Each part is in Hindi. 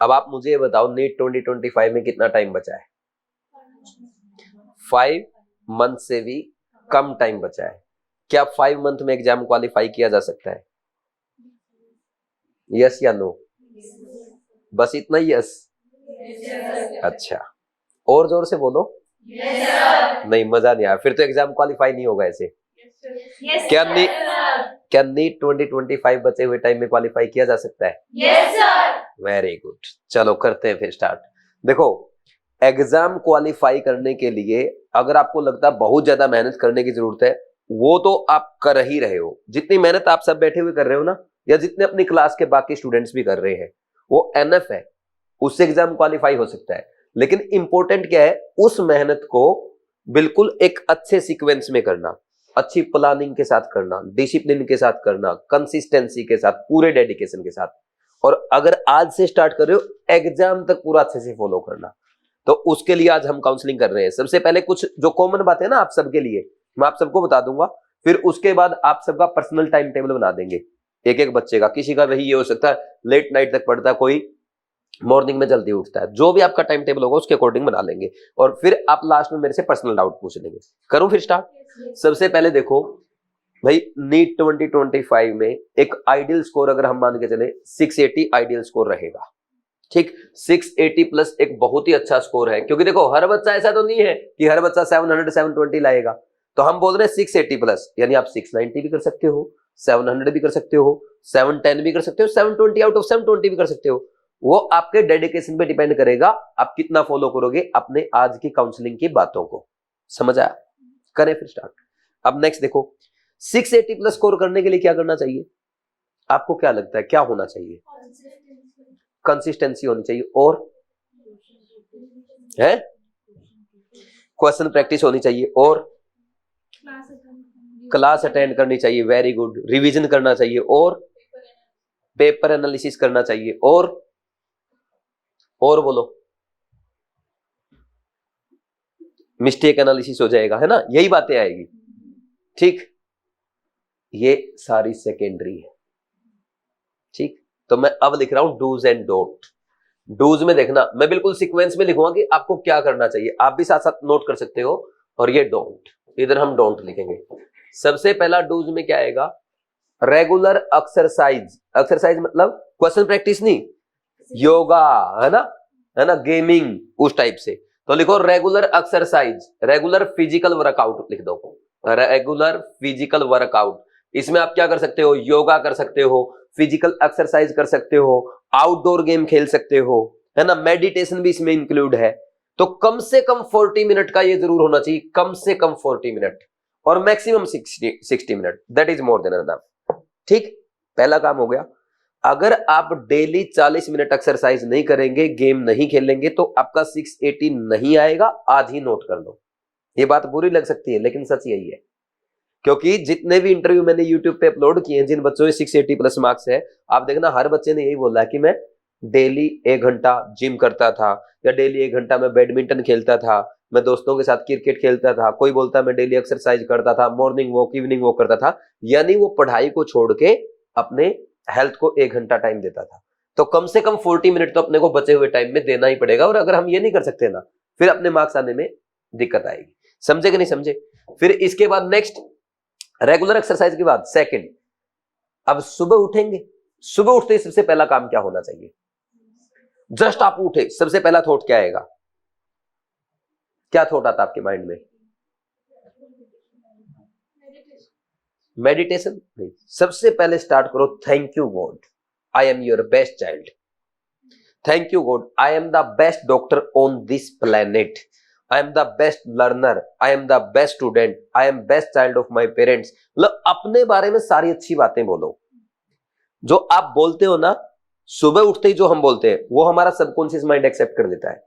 अब आप मुझे बताओ नीट 2025 में कितना टाइम बचा है? 5 मंथ से भी कम टाइम बचा है। क्या 5 मंथ में एग्जाम क्वालिफाई किया जा सकता है? यस या नो? बस इतना ही यस? अच्छा, और जोर से बोलो। नहीं, मजा नहीं आया, फिर तो एग्जाम क्वालिफाई नहीं होगा ऐसे। क्या नीट 2025 बचे हुए टाइम में क्वालिफाई किया जा सकता है? Yes sir. वेरी गुड, चलो करते हैं फिर स्टार्ट। देखो, एग्जाम क्वालिफाई करने के लिए अगर आपको लगता है बहुत ज्यादा मेहनत करने की जरूरत है, वो तो आप कर ही रहे हो। जितनी मेहनत आप सब बैठे हुए कर रहे हो ना, या जितने अपनी क्लास के बाकी स्टूडेंट्स भी कर रहे हैं, वो एनफ है, उससे एग्जाम क्वालिफाई हो सकता है। लेकिन इंपॉर्टेंट क्या है, उस मेहनत को बिल्कुल एक अच्छे सीक्वेंस में करना, अच्छी प्लानिंग के साथ करना, डिसिप्लिन के साथ करना, कंसिस्टेंसी के साथ, पूरे डेडिकेशन के साथ। और अगर आज से स्टार्ट कर रहे हो, एग्जाम तक पूरा अच्छे से फॉलो करना। तो उसके लिए आज हम काउंसलिंग कर रहे हैं। सबसे पहले कुछ जो कॉमन बातें हैं ना आप सबके लिए, मैं आप सबको बता दूंगा। फिर उसके बाद आप सबका पर्सनल टाइम टेबल बना देंगे, एक एक बच्चे का। किसी का वही ये हो सकता है लेट नाइट तक पढ़ता है, कोई मॉर्निंग में जल्दी उठता है। जो भी आपका टाइम टेबल होगा उसके अकॉर्डिंग बना लेंगे, और फिर आप लास्ट में मेरे से पर्सनल डाउट पूछ लेंगे। करूं फिर स्टार्ट? सबसे पहले देखो भाई, नीट 2025 में एक आइडियल स्कोर अगर हम मान के चले 680 आइडियल स्कोर रहेगा। ठीक, 680 प्लस एक बहुत ही अच्छा स्कोर है, क्योंकि देखो हर बच्चा ऐसा तो नहीं है कि हर बच्चा 700 720 लाएगा। तो हम बोल रहे हैं 680 प्लस, यानी आप 690 भी कर सकते हो, 700 भी कर सकते हो, 710 भी कर सकते हो, 720 आउट ऑफ 720 भी कर सकते हो। वो आपके डेडिकेशन पे डिपेंड करेगा, आप कितना फॉलो करोगे अपने आज की काउंसलिंग की बातों को। समझ आया? करें फिर स्टार्ट। अब नेक्स्ट देखो, 680 प्लस स्कोर करने के लिए क्या करना चाहिए? आपको क्या लगता है क्या होना चाहिए? कंसिस्टेंसी होनी चाहिए, और है क्वेश्चन प्रैक्टिस होनी चाहिए, और क्लास अटेंड करनी चाहिए। वेरी गुड, रिवीजन करना चाहिए, और पेपर एनालिसिस करना चाहिए, और बोलो, मिस्टेक एनालिसिस हो जाएगा, है ना? यही बातें आएगी। ठीक, ये सारी सेकेंडरी है। ठीक, तो मैं अब लिख रहा हूं डूज एंड डोंट। डूज में देखना, मैं बिल्कुल सीक्वेंस में लिखूंगा कि आपको क्या करना चाहिए, आप भी साथ साथ नोट कर सकते हो। और ये डोंट, इधर हम डोंट लिखेंगे। सबसे पहला डूज में क्या आएगा? Regular exercise. एक्सरसाइज मतलब क्वेश्चन प्रैक्टिस नहीं, योगा, है ना, है ना, गेमिंग, उस टाइप से। तो लिखो regular exercise, regular physical workout लिख दो, रेगुलर फिजिकल वर्कआउट। इसमें आप क्या कर सकते हो? योगा कर सकते हो, फिजिकल एक्सरसाइज कर सकते हो, आउटडोर गेम खेल सकते हो, है ना, मेडिटेशन भी इसमें इंक्लूड है। तो कम से कम 40 मिनट का ये जरूर होना चाहिए, कम से कम 40 मिनट, और maximum 60 minute, that is more than enough. ठीक, पहला काम हो गया। अगर आप डेली 40 मिनट एक्सरसाइज नहीं करेंगे, गेम नहीं खेलेंगे, तो आपका 680 नहीं आएगा। आज ही नोट कर लो। ये बात बुरी लग सकती है, लेकिन सच यही है। क्योंकि जितने भी इंटरव्यू मैंने यूट्यूब पे अपलोड किए हैं, जिन बच्चों के 680 प्लस मार्क्स है, आप देखना हर बच्चे ने यही बोला कि मैं डेली 1 घंटा जिम करता था, या डेली 1 घंटा मैं बैडमिंटन खेलता था, मैं दोस्तों के साथ क्रिकेट खेलता था, कोई बोलता मैं डेली एक्सरसाइज करता था, मॉर्निंग वॉक, इवनिंग वॉक करता था। यानी वो पढ़ाई को छोड़ के अपने हेल्थ को 1 घंटा टाइम देता था। तो कम से कम 40 मिनट तो अपने को बचे हुए टाइम में देना ही पड़ेगा। और अगर हम ये नहीं कर सकते ना, फिर अपने मार्क्स आने में दिक्कत आएगी। समझे कि नहीं समझे? फिर इसके बाद नेक्स्ट, रेगुलर एक्सरसाइज के बाद सेकंड, अब सुबह उठेंगे, सुबह उठते ही सबसे पहला काम क्या होना चाहिए? जस्ट आप उठे, सबसे पहला थॉट क्या आएगा? क्या थॉट आता आपके माइंड में? मेडिटेशन नहीं, सबसे पहले स्टार्ट करो thank you God, I am your best child. Thank you God, I am the best doctor on this planet, I am the best learner, I am the best student, I am best child of my parents. मतलब अपने बारे में सारी अच्छी बातें बोलो। जो आप बोलते हो ना सुबह उठते ही, जो हम बोलते हैं, वो हमारा सबकॉन्शियस माइंड एक्सेप्ट कर लेता है।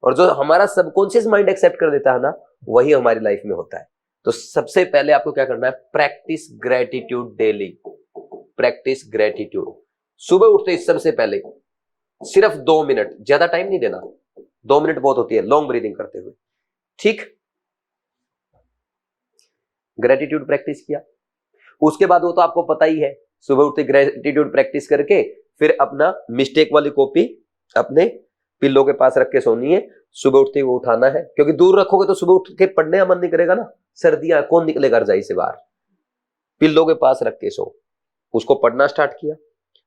और जो हमारा सबकॉन्शियस माइंड एक्सेप्ट कर लेता है ना, वही हमारी लाइफ में होता है। तो सबसे पहले आपको क्या करना है? Practice gratitude daily. Practice gratitude सुबह उठते ही सबसे पहले सिर्फ 2 मिनट, ज्यादा टाइम नहीं देना, 2 मिनट बहुत होती है लॉन्ग ब्रीदिंग करते हुए। ठीक, ग्रेटिट्यूड प्रैक्टिस किया। उसके बाद वो तो आपको पता ही है, सुबह उठते ग्रेटिट्यूड प्रैक्टिस करके फिर अपना मिस्टेक वाली कॉपी अपने पिल्लो के पास रख के सोनी है, सुबह उठते ही वो उठाना है, क्योंकि दूर रखोगे तो सुबह उठ के पढ़ने का मन नहीं करेगा ना, सर्दियां कौन निकलेगा रजाई से बाहर। पिल्लो के पास रख के सो। उसको पढ़ना स्टार्ट किया,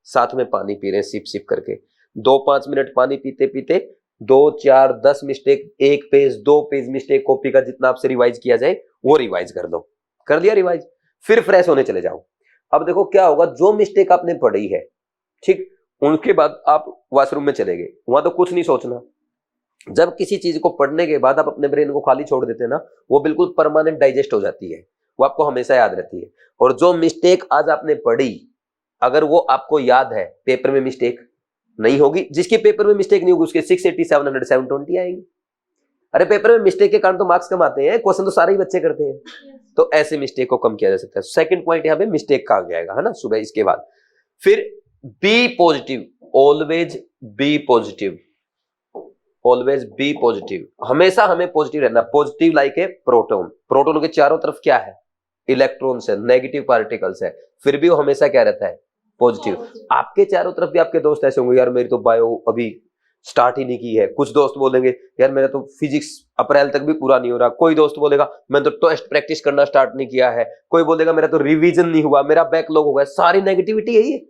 साथ में पानी पी रहे हैं सिप सिप करके, 2-5 मिनट पानी पीते पीते 2, 4, 10 mistake, 1 page 2 page mistake copy का जितना आपसे रिवाइज किया जाए वो रिवाइज कर लो। कर लिया रिवाइज, फिर फ्रेश होने चले जाओ। अब देखो क्या होगा, जो मिस्टेक आपने पढ़ी है, ठीक, उनके बाद आप वॉशरूम में चले गए, वहां तो कुछ नहीं सोचना। जब किसी चीज को पढ़ने के बाद आप अपने ब्रेन को खाली छोड़ देते हैं ना, वो बिल्कुल परमानेंट डाइजेस्ट हो जाती है, वो आपको हमेशा याद रहती है। और जो मिस्टेक आज आपने पढ़ी, अगर वो आपको याद है, पेपर में मिस्टेक नहीं होगी। जिसके पेपर में मिस्टेक नहीं होगी उसके 680, 700, 720 आएंगे। अरे पेपर में मिस्टेक के कारण तो मार्क्स कम आते हैं, क्वेश्चन तो सारे ही बच्चे करते हैं। तो ऐसे मिस्टेक को कम किया जा सकता है। सेकंड पॉइंट यहाँ पे मिस्टेक का आ जाएगा, है ना, सुबह। इसके बाद फिर be positive, always be positive, always be positive. हमेशा हमें पॉजिटिव रहना। Positive like a proton, proton के चारों तरफ क्या है, इलेक्ट्रॉन्स है, नेगेटिव पार्टिकल्स है, फिर भी वो हमेशा क्या रहता है, पॉजिटिव। आपके चारों तरफ भी आपके दोस्त ऐसे होंगे, यार मेरी तो बायो अभी स्टार्ट ही नहीं की है। कुछ दोस्त बोलेंगे यार मेरा तो फिजिक्स अप्रैल तक भी पूरा नहीं हो रहा। कोई दोस्त बोलेगा मैं तो टेस्ट प्रैक्टिस करना स्टार्ट नहीं किया है। कोई बोलेगा मेरा तो रिवीजन नहीं हुआ, मेरा बैकलॉग हो गया। सारी नेगेटिविटी है ये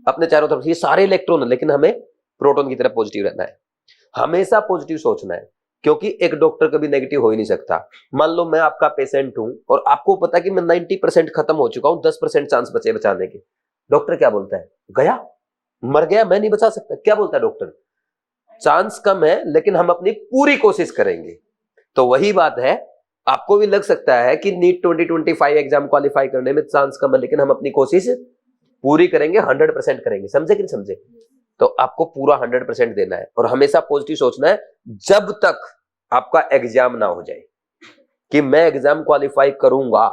अपने चारों तरफ, ये सारे इलेक्ट्रॉन है, लेकिन हमें प्रोटॉन की तरफ पॉजिटिव रहना है, हमेशा पॉजिटिव सोचना है। क्योंकि एक डॉक्टर कभी नेगेटिव हो ही नहीं सकता। मान लो मैं आपका पेशेंट हूं और आपको पता कि मैं 90% खत्म हो चुका हूं, 10% चांस बचे बचाने के। डॉक्टर क्या बोलता है, गया, मर गया, मैं नहीं बचा सकता। क्या बोलता है डॉक्टर, चांस कम है लेकिन हम अपनी पूरी कोशिश करेंगे। तो वही बात है, आपको भी लग सकता है कि नीट 2025 एग्जाम क्वालिफाई करने में चांस कम है, लेकिन हम अपनी कोशिश पूरी करेंगे, 100% करेंगे। समझे कि नहीं समझे? तो आपको पूरा 100% देना है और हमेशा पॉजिटिव सोचना है, जब तक आपका एग्जाम ना हो जाए कि मैं एग्जाम क्वालिफाई करूंगा,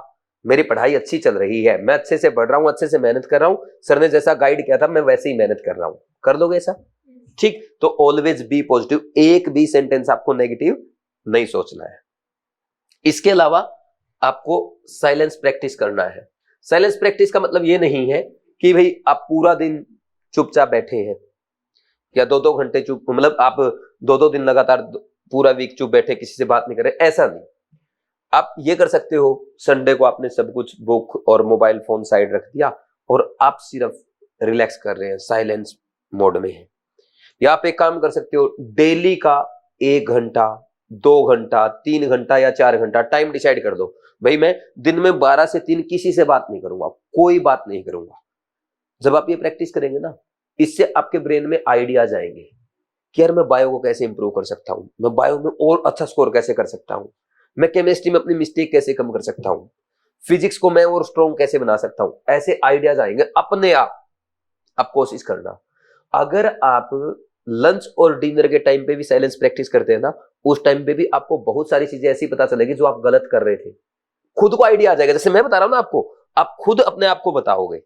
मेरी पढ़ाई अच्छी चल रही है, मैं अच्छे से पढ़ रहा हूं, अच्छे से मेहनत कर रहा हूं, सर ने जैसा गाइड किया था मैं वैसे ही मेहनत कर रहा हूं। कर लोगे ऐसा? ठीक। तो ऑलवेज बी पॉजिटिव, एक भी सेंटेंस आपको नेगेटिव नहीं सोचना है। इसके अलावा आपको साइलेंस प्रैक्टिस करना है। साइलेंस प्रैक्टिस का मतलब ये नहीं है कि भाई आप पूरा दिन चुपचाप बैठे हैं या 2-2 घंटे चुप, मतलब आप 2-2 दिन लगातार पूरा वीक चुप बैठे, किसी से बात नहीं कर रहे, ऐसा नहीं। आप ये कर सकते हो, संडे को आपने सब कुछ बुक और मोबाइल फोन साइड रख दिया और आप सिर्फ रिलैक्स कर रहे हैं, साइलेंस मोड में है। या आप एक काम कर सकते हो, डेली का 1 घंटा, 2 घंटा, 3 घंटा या 4 घंटा टाइम डिसाइड कर दो। भाई मैं दिन में 12 से 3 किसी से बात नहीं करूंगा, कोई बात नहीं करूंगा। जब आप ये प्रैक्टिस करेंगे ना, इससे आपके ब्रेन में आइडियाज आएंगे कि यार मैं बायो को कैसे इंप्रूव कर सकता हूं, मैं बायो में और अच्छा स्कोर कैसे कर सकता हूं, मैं केमिस्ट्री में अपनी मिस्टेक कैसे कम कर सकता हूं, फिजिक्स को मैं और स्ट्रॉन्ग कैसे बना सकता हूं। ऐसे आइडियाज आएंगे अपने आप कोशिश करना। अगर आप लंच और डिनर के टाइम पे भी साइलेंस प्रैक्टिस करते हैं ना, उस टाइम पे भी आपको बहुत सारी चीजें ऐसी पता चलेगी जो आप गलत कर रहे थे। खुद को आइडिया आ जाएगा, जैसे मैं बता रहा हूं ना आपको, आप खुद अपने आप को बताओगे।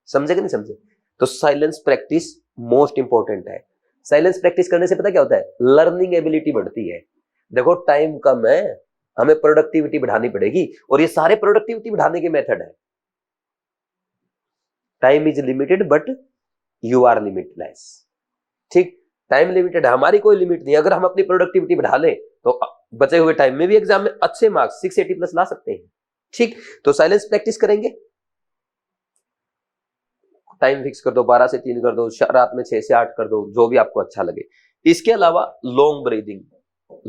समझे कि नहीं समझे? तो साइलेंस प्रैक्टिस मोस्ट इंपॉर्टेंट है। साइलेंस प्रैक्टिस करने से पता क्या होता है, लर्निंग एबिलिटी बढ़ती है। देखो टाइम कम है, हमें प्रोडक्टिविटी बढ़ानी पड़ेगी और ये सारे प्रोडक्टिविटी बढ़ाने के मेथड है। Time is limited but you are limitless. ठीक, टाइम लिमिटेड है, हमारी कोई लिमिट नहीं। अगर हम अपनी प्रोडक्टिविटी बढ़ा लें तो बचे हुए टाइम में भी एग्जाम में अच्छे मार्क्स 680+ ला सकते हैं। ठीक, तो साइलेंस प्रैक्टिस करेंगे, टाइम फिक्स कर दो, 12 से 3 कर दो, रात में 6 से 8 कर दो, जो भी आपको अच्छा लगे। इसके अलावा लॉन्ग ब्रीदिंग।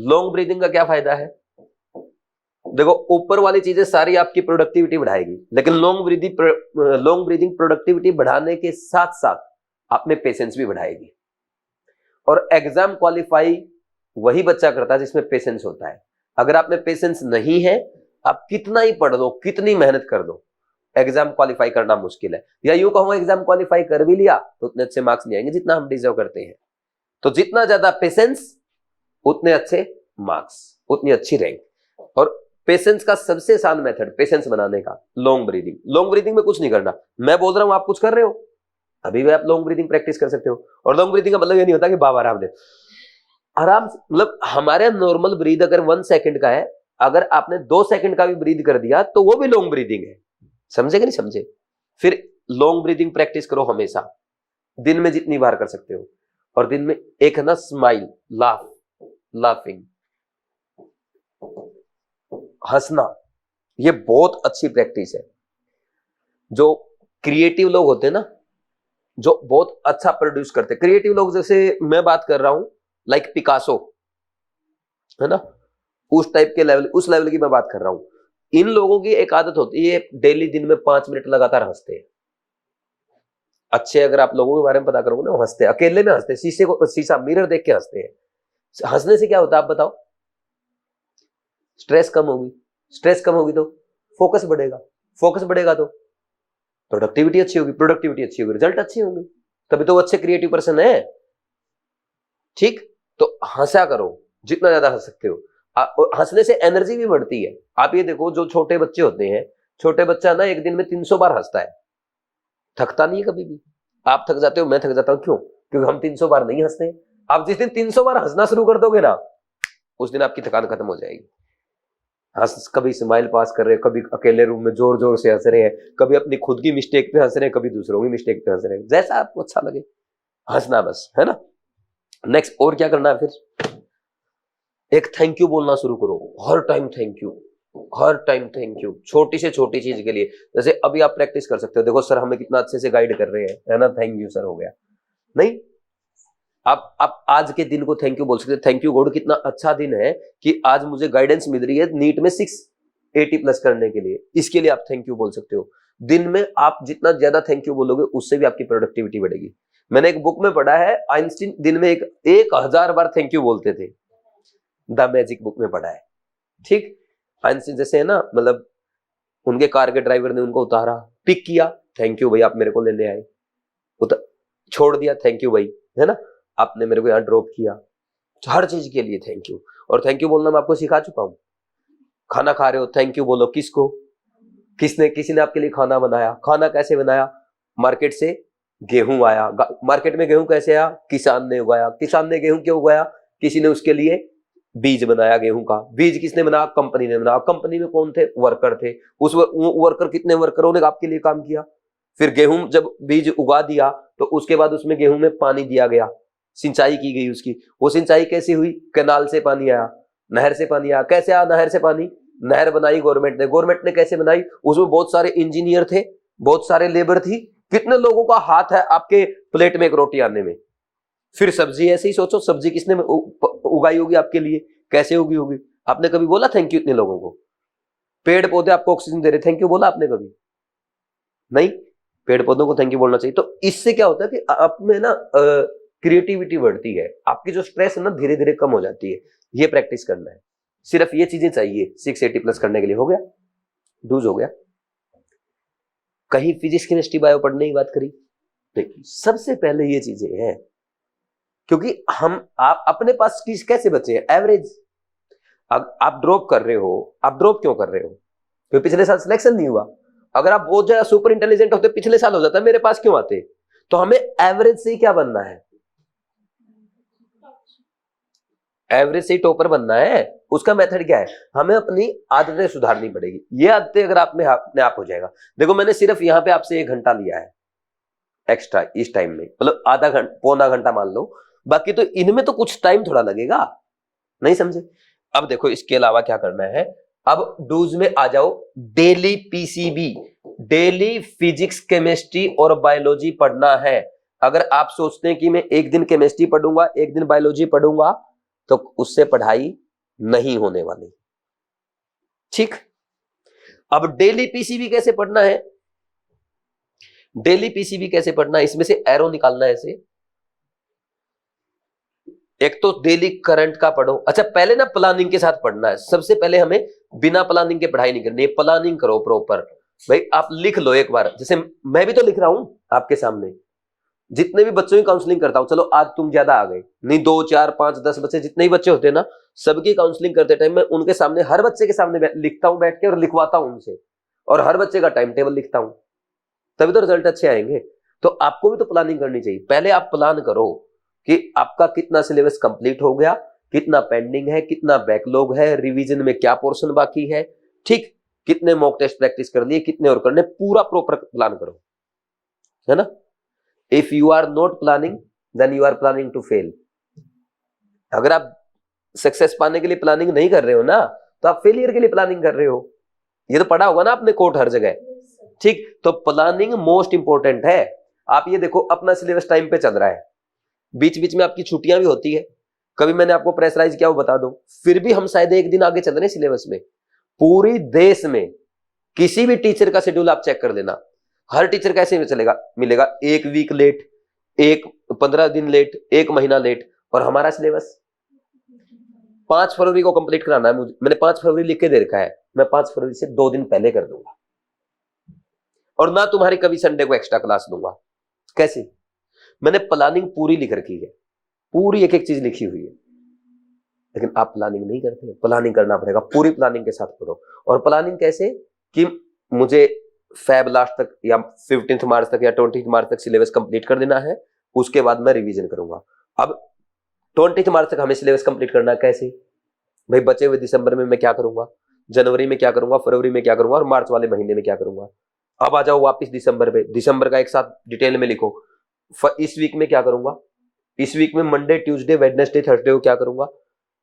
लॉन्ग ब्रीदिंग का क्या फायदा है? देखो ऊपर वाली चीजें सारी आपकी प्रोडक्टिविटी बढ़ाएगी, लेकिन लॉन्ग ब्रीदिंग प्रोडक्टिविटी बढ़ाने के साथ साथ आप में पेशेंस भी बढ़ाएगी। और एग्जाम क्वालिफाई वही बच्चा करता है जिसमें पेशेंस होता है। अगर आप में पेशेंस नहीं है, आप कितना ही पढ़ लो, कितनी मेहनत कर दो, एग्जाम क्वालिफाई करना मुश्किल है। या यूं कहूंगा, एग्जाम क्वालिफाई कर भी लिया तो उतने अच्छे मार्क्स नहीं आएंगे जितना हम डिजर्व करते हैं। तो जितना ज्यादा पेशेंस उतने अच्छे मार्क्स, उतनी अच्छी रैंक। और पेशेंस का सबसे आसान मेथड पेशेंस बनाने का लॉन्ग ब्रीदिंग। लॉन्ग ब्रीदिंग में कुछ नहीं करना, मैं बोल रहा हूं आप कुछ कर रहे हो, अभी भी आप लॉन्ग ब्रीदिंग प्रैक्टिस कर सकते हो। और लॉन्ग ब्रीदिंग का मतलब ये नहीं होता कि बाबा आराम दे, आराम से, मतलब हमारे नॉर्मल ब्रीद अगर 1 सेकंड का है, अगर आपने 2 सेकंड का भी ब्रीद कर दिया तो वो भी लॉन्ग ब्रीदिंग है। समझे कि नहीं समझे? फिर लॉन्ग ब्रीदिंग प्रैक्टिस करो हमेशा, दिन में जितनी बार कर सकते हो। और दिन में एक है ना स्माइल, लाफिंग, हंसना। ये बहुत अच्छी प्रैक्टिस है। जो क्रिएटिव लोग होते हैं ना, जो बहुत अच्छा प्रोड्यूस करते हैं, क्रिएटिव लोग, जैसे मैं बात कर रहा हूं लाइक पिकासो, है ना, उस टाइप के लेवल, उस लेवल की मैं बात कर रहा हूं। इन लोगों की एक आदत होती है, डेली दिन में 5 मिनट लगातार हंसते हैं। अच्छे अगर आप लोगों के बारे में पता करोगे ना, वो हंसते हैं, अकेले में हंसते हैं, शीशा मिरर देख के हंसते हैं। हंसने से क्या होता है आप बताओ? स्ट्रेस कम होगी, स्ट्रेस कम होगी तो फोकस बढ़ेगा, फोकस बढ़ेगा तो प्रोडक्टिविटी अच्छी होगी, प्रोडक्टिविटी अच्छी होगी, रिजल्ट अच्छे होंगे, तभी तो वो अच्छे क्रिएटिव पर्सन है। ठीक, तो हंसा करो जितना ज्यादा हंस सकते हो। हंसने से एनर्जी भी बढ़ती है। आप ये देखो, जो छोटे बच्चे होते हैं, छोटे बच्चा ना एक दिन में 300 बार हंसता है, थकता नहीं है कभी भी। आप थक जाते हो, मैं थक जाता हूं, क्यों? क्योंकि हम 300 बार नहीं हंसते। आप जिस दिन 300 बार हंसना शुरू कर दोगे ना, उस दिन आपकी थकान खत्म हो जाएगी। हंस, कभी स्माइल पास कर रहे हैं, कभी अकेले रूम में जोर जोर से हंस रहे हैं, कभी अपनी खुद की मिस्टेक पे हंस रहे हैं, कभी दूसरों की मिस्टेक पे हंस रहे हैं, जैसा आपको अच्छा लगे हंसना बस, है ना। नेक्स्ट, और क्या करना है फिर? एक थैंक यू बोलना शुरू करो, हर टाइम थैंक यू, हर टाइम थैंक यू, छोटी से छोटी चीज के लिए। जैसे अभी आप प्रैक्टिस कर सकते हो, देखो सर हमें कितना अच्छे से गाइड कर रहे हैं, है ना, थैंक यू सर, हो गया। नहीं, आप आज के दिन को थैंक यू बोल सकते हो, थैंक यू गॉड, कितना अच्छा दिन है कि आज मुझे गाइडेंस मिल रही है नीट में 680+ करने के लिए, इसके लिए आप थैंक यू बोल सकते हो। दिन में आप जितना ज्यादा थैंक यू बोलोगे, उससे भी आपकी प्रोडक्टिविटी बढ़ेगी। मैंने एक बुक में पढ़ा है, आइंस्टीन दिन में 1000 बार थैंक यू बोलते थे, द मैजिक बुक में पढ़ा है। ठीक, आइंस्टीन जैसे है ना, मतलब उनके कार के ड्राइवर ने उनको उतारा, पिक किया, थैंक यू भाई आप मेरे को लेने आए, छोड़ दिया, थैंक यू भाई, है ना, आपने मेरे को यहाँ ड्रॉप किया। हर चीज के लिए थैंक यू। और थैंक यू बोलना मैं आपको सिखा चुका हूं। खाना खा रहे हो, थैंक यू बोलो। किसको? किसी ने आपके लिए खाना बनाया। खाना कैसे बनाया? मार्केट से गेहूं आया, मार्केट में गेहूं कैसे आया? किसान ने उगाया। किसान ने गेहूं क्यों उगाया? किसी ने उसके लिए बीज बनाया गेहूं का। बीज किसने बनाया? कंपनी ने बनाया। कंपनी में कौन थे? वर्कर थे। उस वर्कर, कितने वर्करों ने आपके लिए काम किया। फिर गेहूं जब बीज उगा दिया तो उसके बाद उसमें गेहूं में पानी दिया गया, सिंचाई की गई उसकी। वो सिंचाई कैसी हुई? कैनाल से पानी आया, नहर से पानी आया। कैसे आया नहर से पानी? नहर बनाई गवर्नमेंट ने। गवर्नमेंट ने कैसे बनाई? उसमें बहुत सारे इंजीनियर थे, बहुत सारे लेबर थी। कितने लोगों का हाथ है आपके प्लेट में एक रोटी आने में। फिर सब्जी, ऐसे ही सोचो, सब्जी किसने उगाई होगी आपके लिए, कैसे उगी होगी? आपने कभी बोला थैंक यू इतने लोगों को? पेड़ पौधे आपको ऑक्सीजन दे रहे, थैंक यू बोला आपने कभी? नहीं, पेड़ पौधों को थैंक यू बोलना चाहिए। तो इससे क्या होता है कि आप में ना क्रिएटिविटी बढ़ती है, आपकी जो स्ट्रेस है ना धीरे धीरे कम हो जाती है। ये प्रैक्टिस करना है, सिर्फ ये चीजें चाहिए 680+ करने के लिए। हो गया, डूज हो गया। कहीं फिजिक्स केमिस्ट्री बायो पढ़ने की बात करी? देखिए, सबसे पहले ये चीजें हैं, क्योंकि आप अपने पास कैसे बचे हैं? एवरेज। आप ड्रॉप कर रहे हो, आप ड्रॉप क्यों कर रहे हो? क्योंकि पिछले साल सिलेक्शन नहीं हुआ। अगर आप बहुत ज्यादा सुपर इंटेलिजेंट होते, पिछले साल हो जाता, मेरे पास क्यों आते? तो हमें एवरेज से ही क्या बनना है? एवरेज से ही टॉपर बनना है। उसका मेथड क्या है? हमें अपनी आदतें सुधारनी पड़ेगी। ये आदतें अगर आप में अपने आप हो जाएगा। देखो, मैंने सिर्फ यहां पे आपसे 1 घंटा लिया है एक्स्ट्रा इस टाइम में, मतलब आधा घंटा, पौना घंटा मान लो। बाकी तो इनमें तो कुछ टाइम थोड़ा लगेगा, नहीं समझे? अब देखो, इसके अलावा क्या करना है? अब डूज में आ जाओ। Daily PCB, daily physics, chemistry और बायोलॉजी पढ़ना है। अगर आप सोचते हैं कि मैं एक दिन केमिस्ट्री पढ़ूंगा, एक दिन बायोलॉजी पढ़ूंगा, तो उससे पढ़ाई नहीं होने वाली। ठीक, अब डेली पीसीबी कैसे पढ़ना है? डेली पीसीबी कैसे पढ़ना है? इसमें से एरो निकालना है ऐसे। एक तो डेली करंट का पढ़ो। अच्छा, पहले ना प्लानिंग के साथ पढ़ना है। सबसे पहले हमें बिना प्लानिंग के पढ़ाई नहीं करनी है, प्लानिंग करो प्रॉपर। भाई आप लिख लो एक बार, जैसे मैं भी तो लिख रहा हूं आपके सामने। जितने भी बच्चों की काउंसलिंग करता हूं, चलो आज तुम ज्यादा आ गए, नहीं 2 4 5 10 बच्चे, जितने ही बच्चे होते हैं ना, सबकी काउंसलिंग करते टाइम मैं उनके सामने, हर बच्चे के सामने लिखता हूं बैठ के, और लिखवाता हूं उनसे, और हर बच्चे का टाइम टेबल लिखता हूं, तभी तो रिजल्ट अच्छे आएंगे। तो आपको भी तो प्लानिंग करनी चाहिए। पहले आप प्लान करो कि आपका कितना सिलेबस कंप्लीट हो गया, कितना पेंडिंग है, कितना बैकलॉग है, रिवीजन में क्या पोर्शन बाकी है, ठीक, कितने मॉक टेस्ट प्रैक्टिस कर लिए, कितने और करने, पूरा प्रॉपर प्लान करो, है ना। If you are not planning, then you are planning to fail. अगर आप सक्सेस पाने के लिए प्लानिंग नहीं कर रहे हो ना, तो आप फेलियर के लिए प्लानिंग कर रहे हो। ये तो पढ़ा होगा ना आपने कोट हर जगह, ठीक। तो प्लानिंग मोस्ट इंपॉर्टेंट है। आप ये देखो, अपना सिलेबस टाइम पे चल रहा है, बीच बीच में आपकी छुट्टियां भी होती है, कभी मैंने आपको प्रेशराइज किया वो बता दो, फिर भी हम शायद एक दिन आगे चल रहे हैं सिलेबस में। पूरी देश में किसी भी टीचर का शेड्यूल आप चेक कर लेना, हर टीचर कैसे चलेगा, मिलेगा 1 वीक लेट, 15 दिन लेट, 1 महीना लेट। और हमारा सिलेबस 5 फरवरी को कंप्लीट कराना है मुझे, मैंने 5 फरवरी लिख के दे रखा है, मैं 5 फरवरी से 2 दिन पहले कर दूंगा। और ना तुम्हारी कभी संडे को एक्स्ट्रा क्लास दूंगा। कैसे? मैंने प्लानिंग पूरी लिख रखी है, पूरी एक एक चीज लिखी हुई है, लेकिन आप प्लानिंग नहीं करते। प्लानिंग करना पड़ेगा, पूरी प्लानिंग के साथ पढ़ो। और प्लानिंग कैसे कि मुझे फेब लास्ट तक या 15 मार्च तक या 20 मार्च तक सिलेबस कंप्लीट कर देना है, उसके बाद मैं रिवीजन करूंगा। अब 20 मार्च तक हमें सिलेबस कंप्लीट करना, कैसे भाई? बचे हुए दिसंबर में मैं क्या करूंगा, जनवरी में क्या करूंगा, फरवरी में क्या करूंगा, और मार्च वाले महीने में क्या करूंगा। अब आ जाओ वापिस दिसंबर पे, दिसंबर का एक साथ डिटेल में लिखो। इस वीक में क्या करूंगा, इस वीक में मंडे, ट्यूसडे, वेडनेसडे, थर्सडे को क्या करूंगा,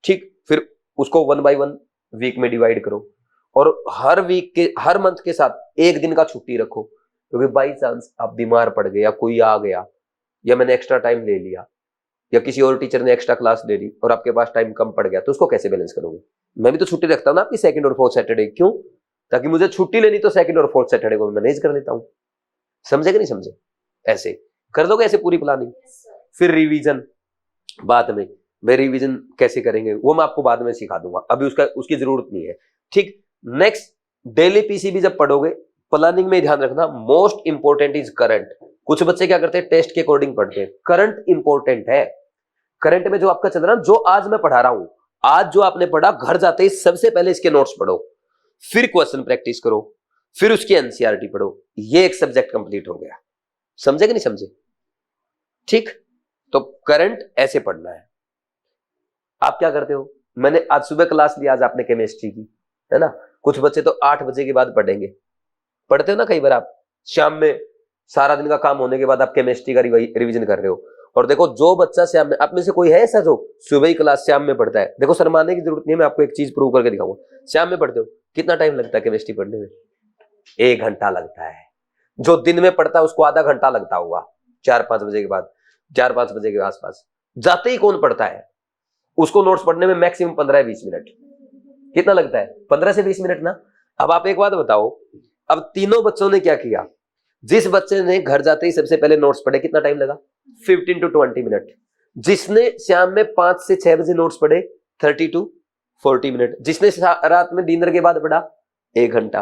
ठीक। फिर उसको 1 बाय 1 वीक में डिवाइड करो, और हर वीक के, हर मंथ के साथ एक दिन का छुट्टी रखो, क्योंकि बाई चांस आप बीमार पड़ गए, या कोई आ गया, या मैंने एक्स्ट्रा टाइम ले लिया, या किसी और टीचर ने एक्स्ट्रा क्लास ले ली और आपके पास टाइम कम पड़ गया, तो उसको कैसे बैलेंस करोगे? मैं भी तो छुट्टी रखता हूं ना आपकी 2nd और 4th सैटरडे, क्यों? ताकि मुझे छुट्टी लेनी तो 2nd और 4th सैटरडे को मैनेज कर लेता हूं। समझे कि नहीं समझे? ऐसे कर दोगे, ऐसे पूरी प्लानिंग। फिर रिवीजन बाद में, मैं रिवीजन कैसे करेंगे वो मैं आपको बाद में सिखा दूंगा, अभी उसकी जरूरत नहीं है, ठीक। नेक्स्ट, डेली पीसीबी जब पढ़ोगे, प्लानिंग में ध्यान रखना, मोस्ट इंपॉर्टेंट इज करंट। कुछ बच्चे क्या करते हैं, टेस्ट के अकॉर्डिंग पढ़ते हैं। करंट इंपॉर्टेंट है। करंट में जो आपका चल रहा है, जो आज मैं पढ़ा रहा हूं, आज जो आपने पढ़ा, घर जाते ही सबसे पहले इसके नोट्स पढ़ो, फिर क्वेश्चन प्रैक्टिस करो, फिर उसकी एनसीईआरटी पढ़ो। ये एक सब्जेक्ट कंप्लीट हो गया। समझे कि नहीं समझे? ठीक। तो करंट ऐसे पढ़ना है। आप क्या करते हो, मैंने आज सुबह क्लास ली, आज आपने केमिस्ट्री की, है ना। कुछ बच्चे तो 8 बजे के बाद पढ़ेंगे, पढ़ते हो ना कई बार आप, शाम में सारा दिन का काम होने के बाद आप केमिस्ट्री का रिवीजन कर रहे हो। और देखो, जो बच्चा शाम में, आप में से कोई है ऐसा जो सुबह ही क्लास शाम में पढ़ता है? देखो, शर्माने की जरूरत नहीं है, मैं आपको एक चीज प्रूव करके दिखाऊंगा। शाम में पढ़ते हो, कितना टाइम लगता है केमिस्ट्री पढ़ने में? 1 घंटा लगता है। जो दिन में पढ़ता है उसको आधा घंटा लगता होगा, 4-5 बजे के बाद, 4-5 बजे के आसपास। जाते ही कौन पढ़ता है? उसको नोट्स पढ़ने में मैक्सिमम 15-20 मिनट। कितना लगता है? 15 से 20 मिनट ना। अब आप एक बात बताओ, अब तीनों बच्चों ने क्या किया? जिस बच्चे ने घर जाते ही सबसे पहले नोट्स पढ़े, कितना टाइम लगा? 15 to 20 मिनट। जिसने शाम में 5 से 6 बजे नोट्स पढ़े, 30 to 40 मिनट। जिसने रात में डिनर के बाद पढ़ा, 1 घंटा।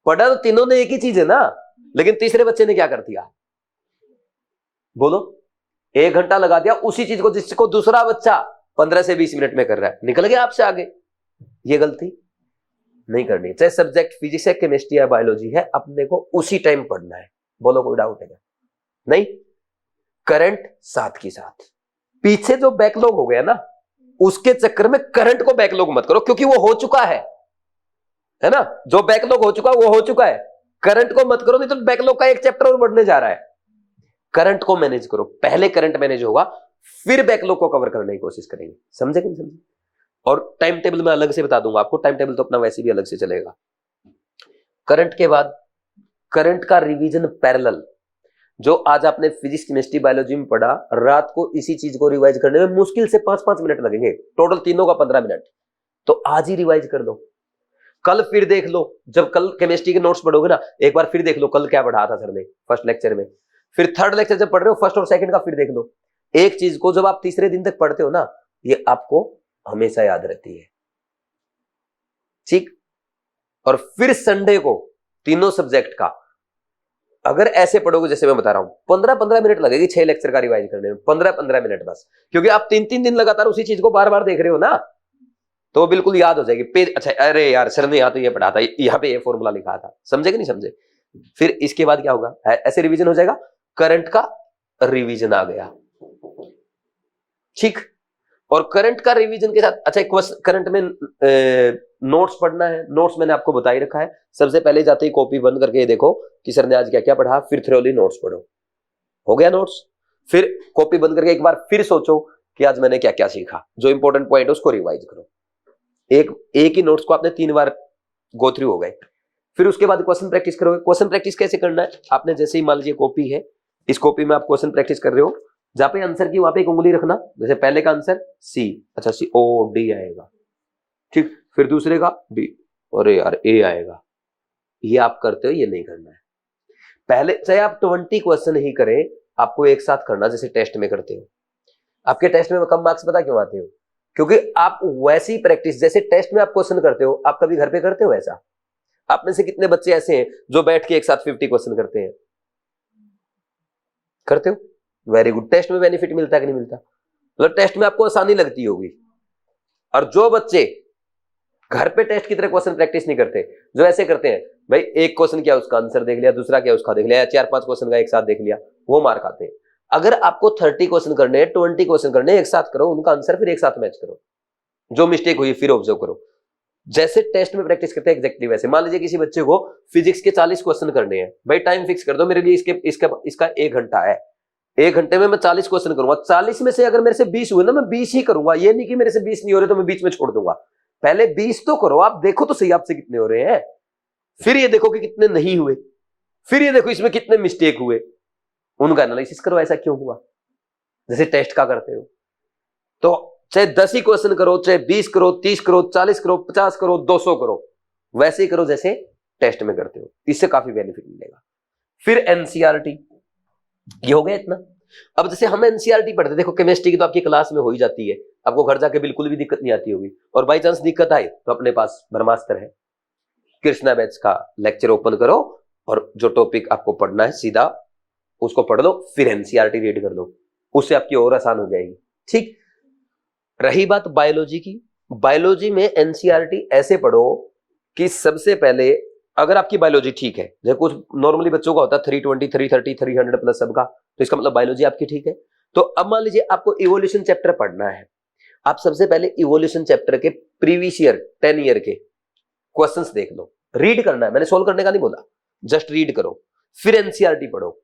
पढ़ा तो तीनों ने एक ही चीज है ना, लेकिन तीसरे बच्चे ने क्या कर दिया? बोलो। 1 घंटा लगा दिया उसी चीज को जिसको दूसरा बच्चा 15 से 20 मिनट में कर रहा है, निकल गया आपसे आगे। ये गलती नहीं करनी। चाहे सब्जेक्ट फिजिक्स है, केमिस्ट्री है, बायोलॉजी है, अपने को उसी टाइम पढ़ना है। बोलो, कोई डाउट है क्या? नहीं। करंट साथ की साथ, पीछे जो बैकलॉग हो गया ना, उसके चक्कर में करंट को बैकलॉग मत करो, क्योंकि वो हो चुका है ना। जो बैकलॉग हो चुका वो हो चुका है। करंट को मत करो, नहीं तो बैकलॉग का एक चैप्टर और बढ़ने जा रहा है। करंट को मैनेज करो, पहले करंट मैनेज होगा, फिर बैकलॉग को कवर करने की कोशिश करेंगे। समझे कि नहीं समझे? और टाइम टेबल मैं अलग से बता दूंगा आपको, टाइम टेबल तो अपना वैसे भी अलग से चलेगा। करंट के बाद करंट का रिवीजन पैरेलल, जो आज आपने फिजिक्स, केमिस्ट्री, बायोलॉजी में पढ़ा, रात को इसी चीज को रिवाइज करने में मुश्किल से 5-5 मिनट लगेंगे, टोटल तीनों का 15 मिनट। तो आज ही रिवाइज कर दो, कल फिर देख लो। जब कल केमिस्ट्री के नोट्स पढ़ोगे ना, एक बार फिर देख लो कल क्या पढ़ाया था सर ने फर्स्ट लेक्चर में। फिर थर्ड लेक्चर जब पढ़ रहे हो, फर्स्ट और सेकंड का फिर देख लो। एक चीज को जब आप तीसरे दिन तक पढ़ते हो ना, ये आपको हमेशा याद रहती है, ठीक। और फिर संडे को तीनों सब्जेक्ट का अगर ऐसे पढ़ोगे जैसे मैं बता रहा हूं, 15-15 मिनट लगेगी 6 लेक्चर का रिवाइज करने में, 15-15 मिनट बस, क्योंकि आप 3-3 दिन लगातार उसी चीज को बार बार देख रहे हो ना, तो वो बिल्कुल याद हो जाएगी। पेज, अच्छा, अरे यार सर ने यहाँ तो ये पढ़ा था, यहाँ पे ये फॉर्मूला लिखा था। समझे कि नहीं समझे? फिर इसके बाद क्या होगा? ऐसे रिवीजन हो जाएगा। करंट का रिवीजन आ गया, ठीक। और करंट का रिवीजन के साथ, अच्छा, करंट में नोट्स पढ़ना है। नोट्स मैंने आपको बता ही रखा है। सबसे पहले जाते ही कॉपी बंद करके ये देखो कि सर ने आज क्या क्या पढ़ा, फिर थ्योरी नोट्स पढ़ो। हो गया नोट्स। फिर कॉपी बंद करके एक बार फिर सोचो कि आज मैंने क्या क्या सीखा, जो इंपॉर्टेंट पॉइंट है उसको रिवाइज करो। एक ही नोट्स को आपने 3 बार गो थ्रू हो गए। फिर उसके बाद क्वेश्चन प्रैक्टिस करोगे। क्वेश्चन प्रैक्टिस कैसे करना है, आपने जैसे ही मान लीजिए कॉपी है, इस कॉपी में आप क्वेश्चन प्रैक्टिस कर रहे हो, जहां पे आंसर की वहां पे एक उंगली रखना। जैसे पहले का आंसर सी, अच्छा सी ओ डी आएगा, ठीक। फिर दूसरे का बी, और यार ए आएगा। ये आप करते हो, ये नहीं करना है। पहले चाहे आप 20 क्वेश्चन ही करें, आपको एक साथ करना जैसे टेस्ट में करते हो। आपके टेस्ट में कम मार्क्स पता क्यों आते हो, क्योंकि आप वैसी प्रैक्टिस जैसे टेस्ट में आप क्वेश्चन करते हो, आप कभी घर पे करते हो ऐसा? आप में से कितने बच्चे ऐसे हैं जो बैठ के एक साथ 50 क्वेश्चन करते हैं? करते हो, वेरी गुड। टेस्ट में बेनिफिट मिलता है कि नहीं मिलता? मतलब टेस्ट में आपको आसानी लगती होगी। और जो बच्चे घर पे टेस्ट की तरह क्वेश्चन प्रैक्टिस नहीं करते, जो ऐसे करते हैं, भाई एक क्वेश्चन क्या उसका आंसर देख लिया, दूसरा क्या उसका देख लिया, 4-5 क्वेश्चन का एक साथ देख लिया, वो मार खाते हैं। अगर आपको 30 क्वेश्चन करने हैं, 20 क्वेश्चन करने हैं, एक साथ करो, उनका आंसर फिर एक साथ मैच करो, जो मिस्टेक हुई फिर ऑब्जर्व करो। जैसे टेस्ट में प्रैक्टिस करते हैं एग्जैक्टली वैसे। मान लीजिए किसी बच्चे को फिजिक्स के 40 क्वेश्चन करने हैं, भाई टाइम फिक्स कर दो मेरे लिए, इसका 1 घंटा है, 1 घंटे में मैं 40 क्वेश्चन करूंगा। 40 में से अगर मेरे से 20 हुए ना, मैं 20 ही करूंगा। ये नहीं कि मेरे से 20 नहीं हो रहे तो मैं बीच में छोड़ दूंगा। पहले 20 तो करो, आप देखो तो सही आपसे कितने हो रहे हैं, फिर ये देखो कि कितने नहीं हुए, फिर ये देखो इसमें कितने मिस्टेक हुए, उनका एनालिसिस करो ऐसा क्यों हुआ, जैसे टेस्ट का करते हो। तो चाहे 10 ही क्वेश्चन करो, चाहे 20 करो, 30 करो, 40 करो, 50 करो, 200 करो, वैसे ही करो जैसे टेस्ट में करते हो। इससे काफी बेनिफिट मिलेगा। फिर एनसीईआरटी, ये हो गया इतना। अब जैसे हम एनसीईआरटी पढ़ते, देखो केमिस्ट्री की तो आपकी क्लास में हो ही जाती है, आपको घर जाके बिल्कुल भी दिक्कत नहीं आती होगी। और बाई चांस दिक्कत आए तो अपने पास ब्रह्मास्त्र है, कृष्णा बैच का लेक्चर ओपन करो और जो टॉपिक आपको पढ़ना है सीधा उसको पढ़ लो, फिर एनसीईआरटी रीड कर लो, उससे आपकी और आसान हो जाएगी, ठीक। रही बात बायोलॉजी की, बायोलॉजी में एनसीईआरटी ऐसे पढ़ो कि सबसे पहले अगर आपकी बायोलॉजी ठीक है, जैसे कुछ नॉर्मली बच्चों का होता है 320, 330, 300 प्लस सबका, तो इसका मतलब बायोलॉजी आपकी ठीक है। तो अब मान लीजिए आपको इवोल्यूशन चैप्टर पढ़ना है, आप सबसे पहले इवोल्यूशन चैप्टर के प्रीवियस ईयर 10 ईयर के क्वेश्चंस देख लो, रीड करना है, मैंने सोल्व करने का नहीं बोला, जस्ट रीड करो, फिर एनसीईआरटी पढ़ो,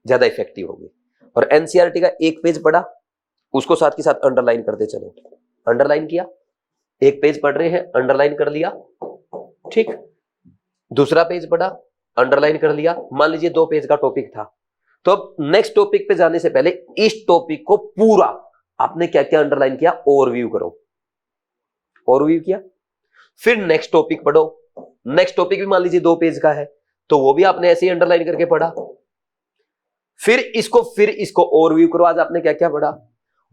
ज्यादा इफेक्टिव होगी। और एनसीईआरटी का एक पेज पढ़ा, उसको साथ के साथ अंडरलाइन करते चलो, अंडरलाइन किया, एक पेज पढ़ रहे हैं अंडरलाइन कर लिया, ठीक। दूसरा पेज पढ़ा, अंडरलाइन कर लिया। मान लीजिए 2 पेज का टॉपिक था, तो अब नेक्स्ट टॉपिक पे जाने से पहले इस टॉपिक को पूरा आपने क्या क्या अंडरलाइन किया ओवरव्यू करो, ओवरव्यू किया, फिर नेक्स्ट टॉपिक पढ़ो। नेक्स्ट टॉपिक भी मान लीजिए 2 पेज का है, तो वो भी आपने ऐसे ही अंडरलाइन करके पढ़ा, फिर इसको ओवरव्यू करो, आज आपने क्या क्या पढ़ा,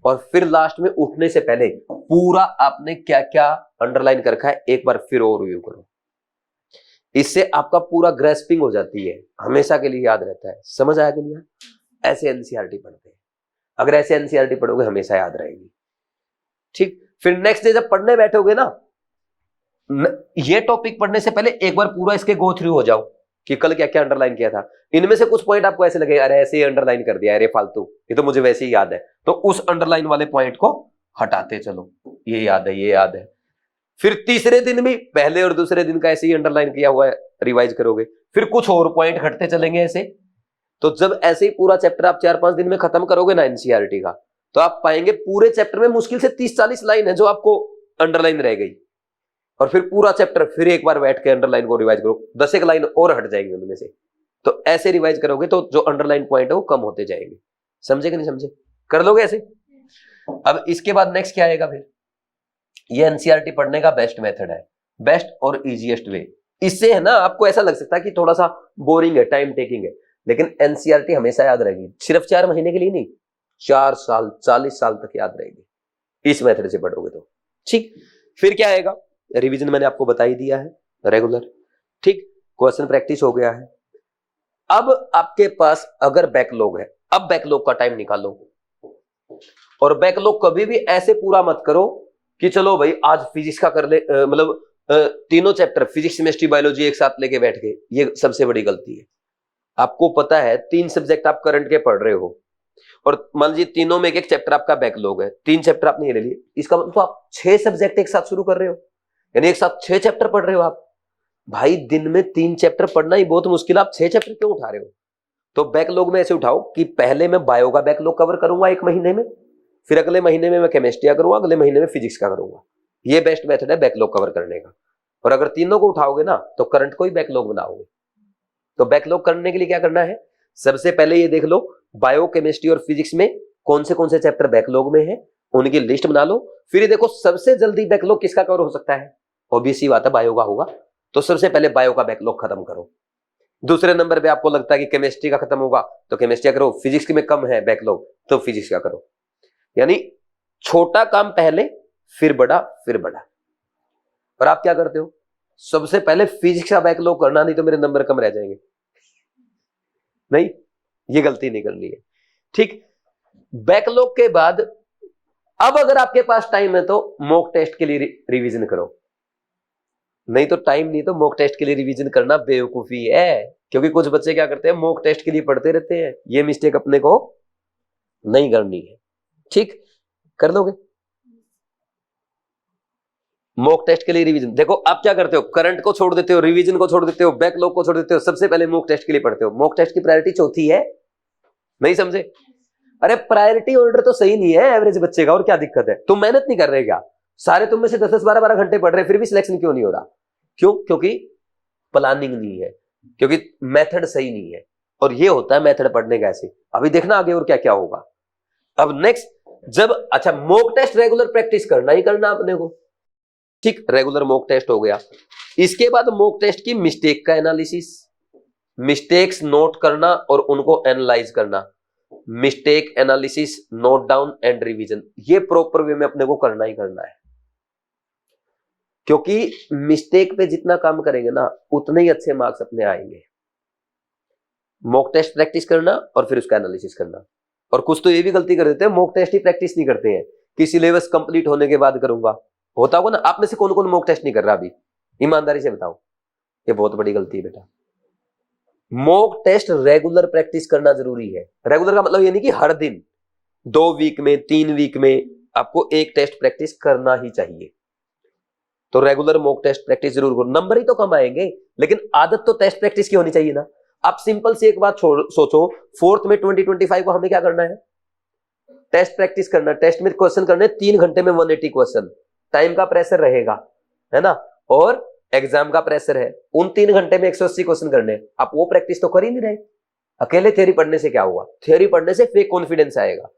और फिर लास्ट में उठने से पहले पूरा आपने क्या क्या अंडरलाइन कर रखा है एक बार फिर ओवरव्यू करो। इससे आपका पूरा ग्रेस्पिंग हो जाती है, हमेशा के लिए याद रहता है। समझ आया कि नहीं? ऐसे एनसीईआरटी पढ़ते हैं, अगर ऐसे एनसीईआरटी पढ़ोगे हमेशा याद रहेगी, ठीक। फिर नेक्स्ट डे जब पढ़ने बैठोगे ना, ये टॉपिक पढ़ने से पहले एक बार पूरा इसके गो थ्रू हो जाओ कि कल क्या क्या अंडरलाइन किया था। इनमें से कुछ पॉइंट आपको ऐसे लगे अरे ऐसे ही अंडरलाइन कर दिया, अरे फालतू, ये तो मुझे वैसे ही याद है, तो उस अंडरलाइन वाले पॉइंट को हटाते चलो, ये याद है, ये याद है। फिर तीसरे दिन भी पहले और दूसरे दिन का ऐसे ही अंडरलाइन किया हुआ है रिवाइज करोगे, फिर कुछ और पॉइंट घटते चलेंगे ऐसे। तो जब ऐसे ही पूरा चैप्टर आप 4-5 दिन में खत्म करोगे ना एनसीईआरटी का, तो आप पाएंगे पूरे चैप्टर में मुश्किल से 30-40 लाइन है जो आपको अंडरलाइन रह गई। और फिर पूरा चैप्टर फिर एक बार बैठ के अंडरलाइन को रिवाइज करो, 10 एक लाइन और हट जाएंगे उनमें से। तो ऐसे रिवाइज करोगे तो जो अंडरलाइन पॉइंट है वो कम होते जाएंगे। समझे कि नहीं समझे? कर लोगे ऐसे? अब इसके बाद नेक्स्ट क्या आएगा फिर? ये एनसीईआरटी पढ़ने का बेस्ट मेथड है, बेस्ट और इजीएस्ट वे। इससे है ना आपको ऐसा लग सकता है कि थोड़ा सा बोरिंग है, टाइम टेकिंग है, लेकिन एनसीईआरटी हमेशा याद रहेगी। सिर्फ 4 महीने के लिए नहीं, 4 साल 40 साल तक याद रहेगी इस मेथड से पढ़ोगे तो, ठीक। फिर क्या आएगा? रिवीजन मैंने आपको बता ही दिया है, रेगुलर, ठीक। क्वेश्चन प्रैक्टिस हो गया है। अब आपके पास अगर बैकलॉग है, अब बैकलॉग का टाइम निकालो। और बैकलॉग कभी भी ऐसे पूरा मत करो कि चलो भाई आज फिजिक्स का कर ले, मतलब तीनों चैप्टर फिजिक्स केमिस्ट्री बायोलॉजी एक साथ लेके बैठ गए, ये सबसे बड़ी गलती है। आपको पता है 3 सब्जेक्ट आप करंट के पढ़ रहे हो और मान लीजिए तीनों में एक चैप्टर आपका बैकलॉग है, 3 चैप्टर आपने ये ले लिए, इसका मतलब तो आप 6 सब्जेक्ट एक साथ शुरू कर रहे हो, यानी एक साथ 6 चैप्टर पढ़ रहे हो आप। भाई दिन में 3 चैप्टर पढ़ना ही बहुत मुश्किल, आप 6 चैप्टर क्यों उठा रहे हो? तो बैकलॉग में ऐसे उठाओ कि पहले मैं बायो का बैकलॉग कवर करूंगा 1 महीने में, फिर अगले महीने में मैं केमिस्ट्री का करूंगा, अगले महीने में फिजिक्स का करूंगा। ये बेस्ट मेथड है बैकलॉग कवर करने का। और अगर तीनों को उठाओगे ना तो करंट को ही बैकलॉग बनाओगे। तो बैकलॉग करने के लिए क्या करना है, सबसे पहले ये देख लो बायो, केमिस्ट्री और फिजिक्स में कौन से चैप्टर बैकलॉग में है, उनकी लिस्ट बना लो। फिर ये देखो सबसे जल्दी बैकलॉग किसका कवर हो सकता है, ऑब्वियस ही बात है बायो का होगा, तो सबसे पहले बायो का बैकलॉग खत्म करो। दूसरे नंबर पे आपको लगता है कि केमिस्ट्री का खत्म होगा तो केमिस्ट्री का करो, फिजिक्स में कम है बैकलॉग तो फिजिक्स का करो। यानी छोटा काम पहले, फिर बड़ा, फिर बड़ा। और आप क्या करते हो, सबसे पहले फिजिक्स का बैकलॉग करना, नहीं तो मेरे नंबर कम रह जाएंगे। नहीं, ये गलती नहीं करनी है। ठीक, बैकलॉग के बाद अब अगर आपके पास टाइम है तो मॉक टेस्ट के लिए रिवीजन करो, नहीं तो टाइम नहीं तो मॉक टेस्ट के लिए रिवीजन करना बेवकूफी है। क्योंकि कुछ बच्चे क्या करते हैं, मॉक टेस्ट के लिए पढ़ते रहते हैं। ये मिस्टेक अपने को नहीं करनी है। ठीक, कर दोगे मॉक टेस्ट के लिए रिवीजन। देखो आप क्या करते हो, करंट को छोड़ देते हो, रिवीजन को छोड़ देते हो, बैकलॉग को छोड़ देते हो, सबसे पहले मॉक टेस्ट के लिए पढ़ते हो। मॉक टेस्ट की प्रायोरिटी चौथी है, नहीं समझे? अरे प्रायोरिटी ऑर्डर तो सही नहीं है एवरेज बच्चे का, और क्या दिक्कत है? तुम मेहनत नहीं कर रहे क्या? सारे तुम में से 10-10, 12-12 घंटे पढ़ रहे, फिर भी सिलेक्शन क्यों नहीं हो रहा? क्यों? क्योंकि प्लानिंग नहीं है, क्योंकि मेथड सही नहीं है। और ये होता है मेथड पढ़ने का ऐसे। अभी देखना आगे और क्या क्या होगा। अब नेक्स्ट, जब अच्छा मॉक टेस्ट रेगुलर प्रैक्टिस करना ही करना अपने को। ठीक, रेगुलर मॉक टेस्ट हो गया। इसके बाद मॉक टेस्ट की मिस्टेक का एनालिसिस, मिस्टेक्स नोट करना और उनको एनालाइज करना। Mistake analysis, note down and revision, ये प्रॉपर वे में अपने को करना ही करना है। क्योंकि मिस्टेक पे जितना काम करेंगे ना उतने ही अच्छे मार्क्स अपने आएंगे। मॉक टेस्ट प्रैक्टिस करना और फिर उसका एनालिसिस करना। और कुछ तो ये भी गलती कर देते हैं, मॉक टेस्ट ही प्रैक्टिस नहीं करते हैं कि सिलेबस कंप्लीट होने के बाद करूंगा। होता होगा ना, आप में से कौन कौन मॉक टेस्ट नहीं कर रहा अभी, ईमानदारी से बताओ। ये बहुत बड़ी गलती है बेटा। मॉक टेस्ट रेगुलर प्रैक्टिस करना जरूरी है। रेगुलर का मतलब ये नहीं कि हर दिन, 2 वीक में, 3 वीक में आपको एक टेस्ट प्रैक्टिस करना ही चाहिए। तो रेगुलर मॉक टेस्ट प्रैक्टिस जरूर करो। नंबर ही तो कम आएंगे, लेकिन आदत तो टेस्ट प्रैक्टिस की होनी चाहिए ना। आप सिंपल से एक बात सोचो, 4th में 2025 को हमें क्या करना है, टेस्ट प्रैक्टिस करना। टेस्ट में क्वेश्चन करने 3 घंटे में 180 क्वेश्चन। टाइम का प्रेशर रहेगा, है ना, और एग्जाम का प्रेशर है। उन 3 घंटे में 180 क्वेश्चन करने, आप वो प्रैक्टिस तो कर ही नहीं रहे। अकेले थ्योरी पढ़ने से क्या हुआ? थ्योरी पढ़ने से फेक कॉन्फिडेंस आएगा।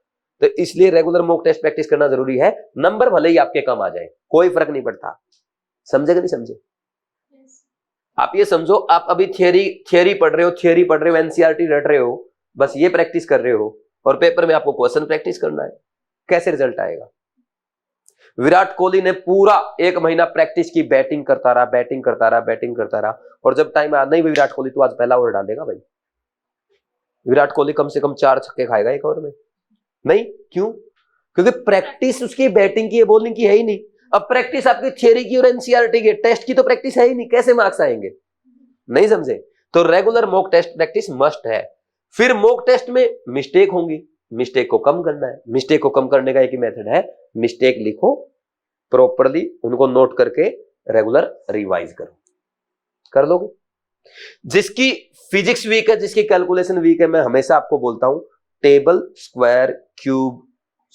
तो इसलिए रेगुलर मॉक टेस्ट प्रैक्टिस करना जरूरी है। नंबर भले ही आपके कम आ जाए, कोई फर्क नहीं पड़ता। समझे कि नहीं समझे? आप ये समझो, आप अभी थियरी पढ़ रहे हो, एनसीईआरटी रट रहे हो, बस ये प्रैक्टिस कर रहे हो, और पेपर में आपको क्वेश्चन प्रैक्टिस करना है। कैसे रिजल्ट आएगा? विराट कोहली ने पूरा 1 महीना प्रैक्टिस की, बैटिंग करता रहा, और जब टाइम आया नहीं विराट कोहली तो आज पहला ओवर डालेगा भाई। विराट कोहली कम से कम 4 छक्के खाएगा 1 ओवर में। नहीं, क्यों? क्योंकि प्रैक्टिस उसकी बैटिंग की है, बॉलिंग की है ही नहीं। अब प्रैक्टिस आपकी थियरी की और एनसीईआरटी की, टेस्ट की तो प्रैक्टिस है ही नहीं, कैसे मार्क्स आएंगे? नहीं समझे? तो regular mock test practice must है। फिर मॉक टेस्ट में मिस्टेक होंगी, मिस्टेक को कम करना है। मिस्टेक को कम करने का एक ही मेथड है, मिस्टेक लिखो प्रॉपरली, उनको नोट करके रेगुलर रिवाइज करो। कर लोगे? जिसकी फिजिक्स वीक है, जिसकी कैलकुलेशन वीक है, मैं हमेशा आपको बोलता हूं टेबल, स्क्वायर, क्यूब,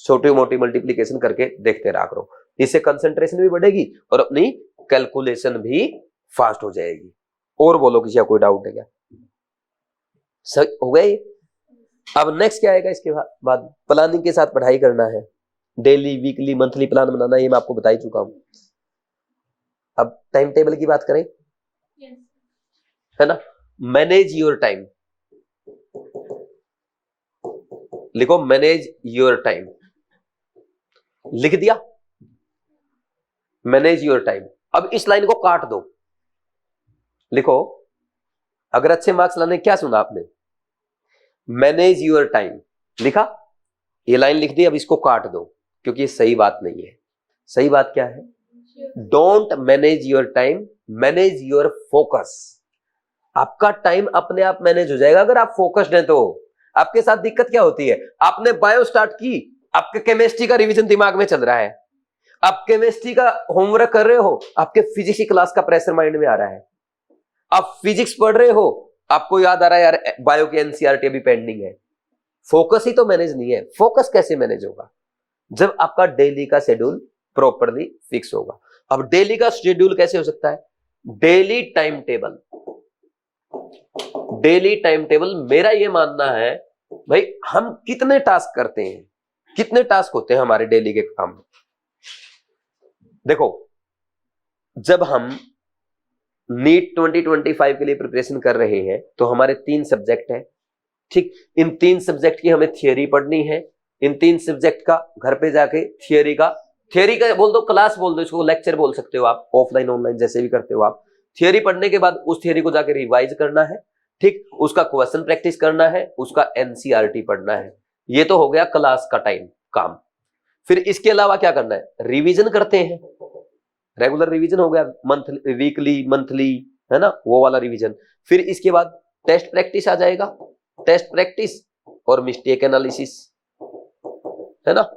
छोटी मोटी मल्टीप्लीकेशन करके देखते रहा करो। इससे कंसंट्रेशन भी बढ़ेगी और अपनी कैलकुलेशन भी फास्ट हो जाएगी। और बोलो किसी का कोई डाउट है क्या? सही हो गए? अब नेक्स्ट क्या आएगा इसके बाद? प्लानिंग के साथ पढ़ाई करना है। डेली, वीकली, मंथली प्लान बनाना, ये मैं आपको बता ही चुका हूं। अब टाइम टेबल की बात करें, है ना। मैनेज योर टाइम, लिखो मैनेज योर टाइम। लिख दिया मैनेज योर टाइम। अब इस लाइन को काट दो, लिखो अगर अच्छे मार्क्स लाने, क्या सुना आपने? मैनेज योर टाइम लिखा, ये लाइन लिख दी। अब इसको काट दो क्योंकि ये सही बात नहीं है। सही बात क्या है? Don't manage your time, manage your focus. आपका टाइम अपने आप मैनेज हो जाएगा अगर आप फोकस्ड हैं तो। आपके साथ दिक्कत क्या होती है? आपने बायो स्टार्ट की, आपके केमिस्ट्री का रिवीजन दिमाग में चल रहा है, आप केमिस्ट्री का होमवर्क कर रहे हो, आपके फिजिक्स की क्लास का प्रेशर माइंड में आ रहा है, आप फिजिक्स पढ़ रहे हो, आपको याद आ रहा है यार बायो की एनसीईआरटी अभी पेंडिंग है, फोकस ही तो मैनेज नहीं है। फोकस कैसे मैनेज होगा? जब आपका डेली का शेड्यूल प्रॉपरली फिक्स होगा। अब डेली का शेड्यूल कैसे हो सकता है? Daily time table, daily time table मेरा ये मानना है भाई, हम कितने टास्क करते हैं, कितने टास्क होते हैं हमारे डेली के काम में। देखो, जब हम नीट 2025 के लिए प्रिपरेशन कर रहे हैं तो हमारे 3 सब्जेक्ट हैं, ठीक। इन 3 सब्जेक्ट की हमें थियरी पढ़नी है। इन 3 सब्जेक्ट का घर पे जाके थियरी का बोल दो, क्लास बोल दो, इसको लेक्चर बोल सकते हो आप, ऑफलाइन ऑनलाइन जैसे भी करते हो आप। थियरी पढ़ने के बाद उस थियरी को जाके रिवाइज करना है, ठीक। उसका क्वेश्चन प्रैक्टिस करना है, उसका एनसीईआरटी पढ़ना है। ये तो हो गया क्लास का टाइम काम। फिर इसके अलावा क्या करना है? रिवीजन करते हैं, रेगुलर रिवीजन हो गया, मंथली, वीकली, मंथली, है ना, वो वाला रिवीजन। फिर इसके बाद टेस्ट प्रैक्टिस आ जाएगा, टेस्ट प्रैक्टिस और मिस्टेक एनालिसिस, है ना।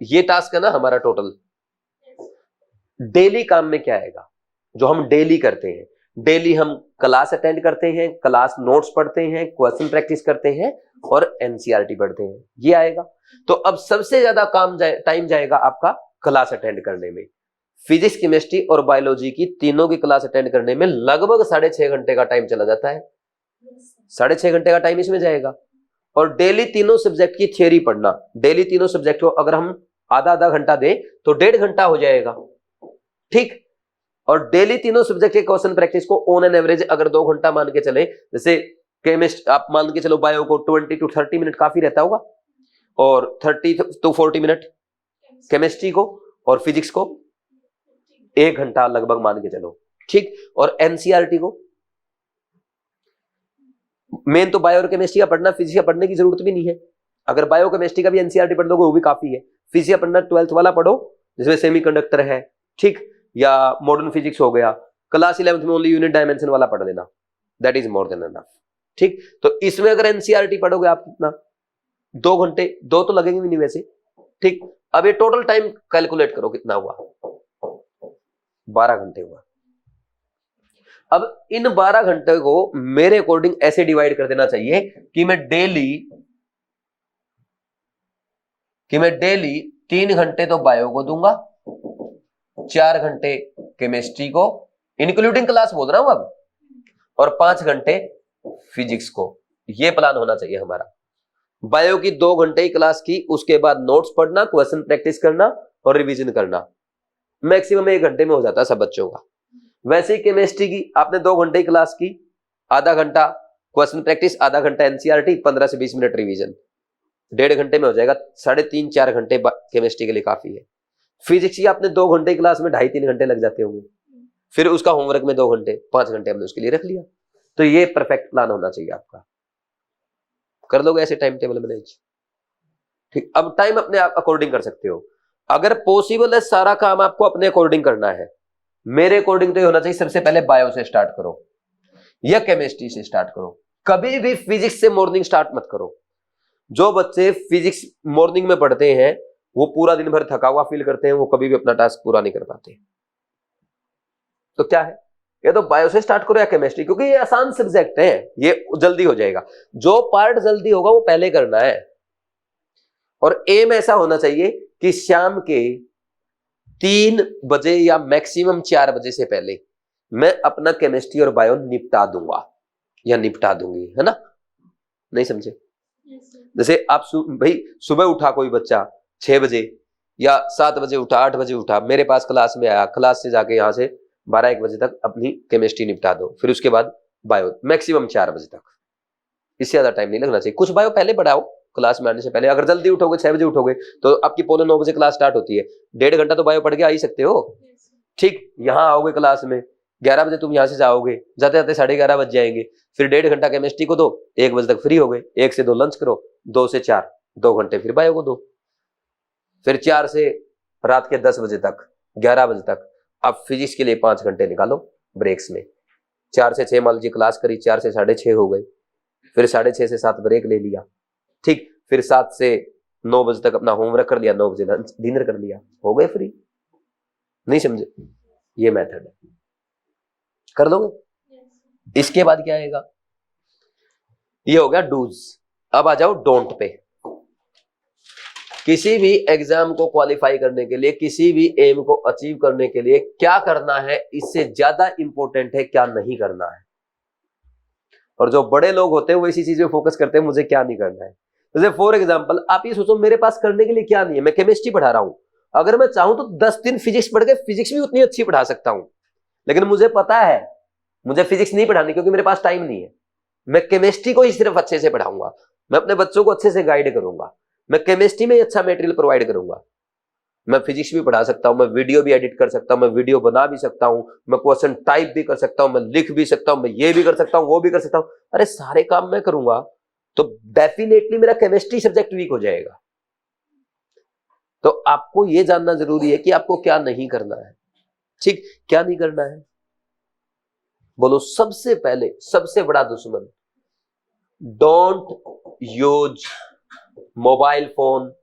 ये टास्क है ना हमारा टोटल। डेली काम में क्या आएगा जो हम डेली करते हैं? डेली हम क्लास अटेंड करते हैं, क्लास नोट्स पढ़ते हैं, क्वेश्चन प्रैक्टिस करते हैं और एनसीईआरटी पढ़ते हैं, ये आएगा। तो अब सबसे ज्यादा टाइम जाएगा आपका क्लास अटेंड करने में। फिजिक्स, केमिस्ट्री और बायोलॉजी की तीनों की क्लास अटेंड करने में लगभग 6.5 घंटे का टाइम चला जाता है। 6.5 घंटे का टाइम इसमें जाएगा। और डेली तीनों सब्जेक्ट की थियरी पढ़ना, डेली तीनों सब्जेक्ट को अगर हम आधा घंटा दें तो 1.5 घंटा हो जाएगा, ठीक। और डेली तीनों सब्जेक्ट के क्वेश्चन प्रैक्टिस को ऑन एन एवरेज अगर 2 घंटा मान के चले, जैसे केमिस्ट आप मान के चलो, बायो को 20 to 30 मिनट काफी रहता होगा, और 30 to 40 मिनट केमिस्ट्री को, और फिजिक्स को 1 घंटा लगभग मान के चलो, ठीक। और एनसीईआरटी को मेन तो बायो और केमिस्ट्री का पढ़ना, फिजिक्स का पढ़ने की जरूरत भी नहीं है। अगर बायो केमिस्ट्री का भी एनसीईआरटी पढ़ लोगे वो भी काफी है। फिजिक्स का पढ़ना 12th वाला पढ़ो, जिसमें सेमीकंडक्टर है, ठीक, या मॉडर्न फिजिक्स हो गया। क्लास 11th में ओनली यूनिट डायमेंशन वाला पढ़ लेना, that is more than enough, ठीक। तो इसमें अगर एनसीईआरटी पढ़ोगे आप कितना, 2 घंटे, 2 तो लगेंगे भी नहीं वैसे, ठीक। अब ये टोटल टाइम कैलकुलेट करो कितना हुआ, 12 घंटे हुआ। अब इन 12 घंटे को मेरे अकॉर्डिंग ऐसे डिवाइड कर देना चाहिए कि मैं डेली 3 घंटे तो बायो को दूंगा, 4 घंटे केमिस्ट्री को, इंक्लूडिंग क्लास बोल रहा हूं अब, और 5 घंटे फिजिक्स को। ये प्लान होना चाहिए हमारा। बायो की 2 घंटे की क्लास की, उसके बाद नोट्स पढ़ना, क्वेश्चन प्रैक्टिस करना और रिवीजन करना, मैक्सिमम 1 घंटे में हो जाता है सब बच्चों का। वैसे ही केमिस्ट्री की आपने 2 घंटे की क्लास की, आधा घंटा क्वेश्चन प्रैक्टिस, आधा घंटा एनसीईआरटी, 15 से 20 मिनट रिवीजन, 1.5 घंटे में हो जाएगा। 3.5-4 घंटे केमिस्ट्री के लिए काफी है। फिजिक्स की आपने 2 घंटे की क्लास में 2.5-3 घंटे लग जाते होंगे, फिर उसका होमवर्क में 2 घंटे, 5 घंटे हमने उसके लिए रख लिया। तो ये परफेक्ट प्लान होना चाहिए आपका। कर लोगे ऐसे टाइम टेबल मैनेज, ठीक। अब टाइम अपने आप अकॉर्डिंग कर सकते हो। अगर पॉसिबल है सारा काम आपको अपने अकॉर्डिंग करना है, मेरे अकॉर्डिंग तो ये होना चाहिए सबसे पहले बायो से स्टार्ट करो या केमिस्ट्री से स्टार्ट करो। कभी भी फिजिक्स से मॉर्निंग स्टार्ट मत करो। जो बच्चे फिजिक्स मॉर्निंग में पढ़ते हैं वो पूरा दिन भर थका हुआ फील करते हैं, वो कभी भी अपना टास्क पूरा नहीं कर पाते। तो क्या है, या तो बायो से स्टार्ट करो या केमिस्ट्री, क्योंकि ये आसान सब्जेक्ट है, ये जल्दी हो जाएगा। जो पार्ट जल्दी होगा वो पहले करना है। और एम ऐसा होना चाहिए कि शाम के 3 बजे या मैक्सिमम 4 बजे से पहले मैं अपना केमिस्ट्री और बायो निपटा दूंगा या निपटा दूंगी, है ना। नहीं समझे? जैसे आप भाई सुबह उठा कोई बच्चा 6 बजे या 7 बजे उठा, 8 बजे उठा, मेरे पास क्लास में आया, क्लास से जाके यहां से 12-1 बजे तक अपनी केमिस्ट्री निपटा दो, फिर उसके बाद बायो मैक्सिमम 4 बजे तक। इससे ज्यादा टाइम नहीं लगना चाहिए। कुछ बायो पहले पढ़ाओ क्लास में आने से पहले। अगर जल्दी उठोगे 6 बजे उठोगे तो आपकी 8:45 बजे क्लास स्टार्ट होती है, 1.5 घंटा तो बायो पढ़ के आ ही सकते हो, ठीक। यहाँ आओगे क्लास में 11 बजे, तुम यहाँ से जाओगे, जाते जाते 11:30 बज जाएंगे, फिर 1.5 घंटा केमिस्ट्री को दो, 1 बजे तक फ्री हो गए, 1 से 2 लंच करो, 2 से 4 2 घंटे फिर बायो को दो, फिर 4 से रात के 10 बजे तक, 11 बजे तक आप फिजिक्स के लिए 5 घंटे निकालो ब्रेक्स में। 4 से 6 मान लीजिए क्लास करी, 4 से 6:30 हो गई, फिर 6:30 से 7 ब्रेक ले लिया, ठीक। फिर 7 से 9 बजे तक अपना होमवर्क कर लिया, 9 बजे लंच डिनर कर लिया, हो गए फ्री। नहीं समझे? ये मेथड है, कर लोगे। इसके बाद क्या आएगा, ये हो गया डूज। अब आ जाओ डोंट पे। किसी भी एग्जाम को क्वालिफाई करने के लिए, किसी भी एम को अचीव करने के लिए क्या करना है, इससे ज्यादा इंपॉर्टेंट है क्या नहीं करना है। और जो बड़े लोग होते हैं वो इसी चीज पे फोकस करते हैं, मुझे क्या नहीं करना है। जैसे फॉर एग्जाम्पल आप ये सोचो मेरे पास करने के लिए क्या नहीं है। मैं केमिस्ट्री पढ़ा रहा हूं, अगर मैं चाहूं तो 10 दिन फिजिक्स पढ़ के फिजिक्स भी उतनी अच्छी पढ़ा सकता हूं, लेकिन मुझे पता है मुझे फिजिक्स नहीं पढ़ानी क्योंकि मेरे पास टाइम नहीं है। मैं केमिस्ट्री को ही सिर्फ अच्छे से पढ़ाऊंगा, मैं अपने बच्चों को अच्छे से गाइड करूंगा, मैं केमिस्ट्री में अच्छा मटेरियल प्रोवाइड करूंगा। मैं फिजिक्स भी पढ़ा सकता हूं, मैं वीडियो भी एडिट कर सकता हूं, मैं वीडियो बना भी सकता हूं, मैं क्वेश्चन टाइप भी कर सकता हूं, मैं लिख भी सकता हूं, मैं ये भी कर सकता हूं, वो भी कर सकता हूं। अरे सारे काम मैं करूंगा तो डेफिनेटली मेरा केमिस्ट्री सब्जेक्ट वीक हो जाएगा। तो आपको यह जानना जरूरी है कि आपको क्या नहीं करना है। ठीक, क्या नहीं करना है बोलो। सबसे पहले सबसे बड़ा दुश्मन, don't use mobile phone.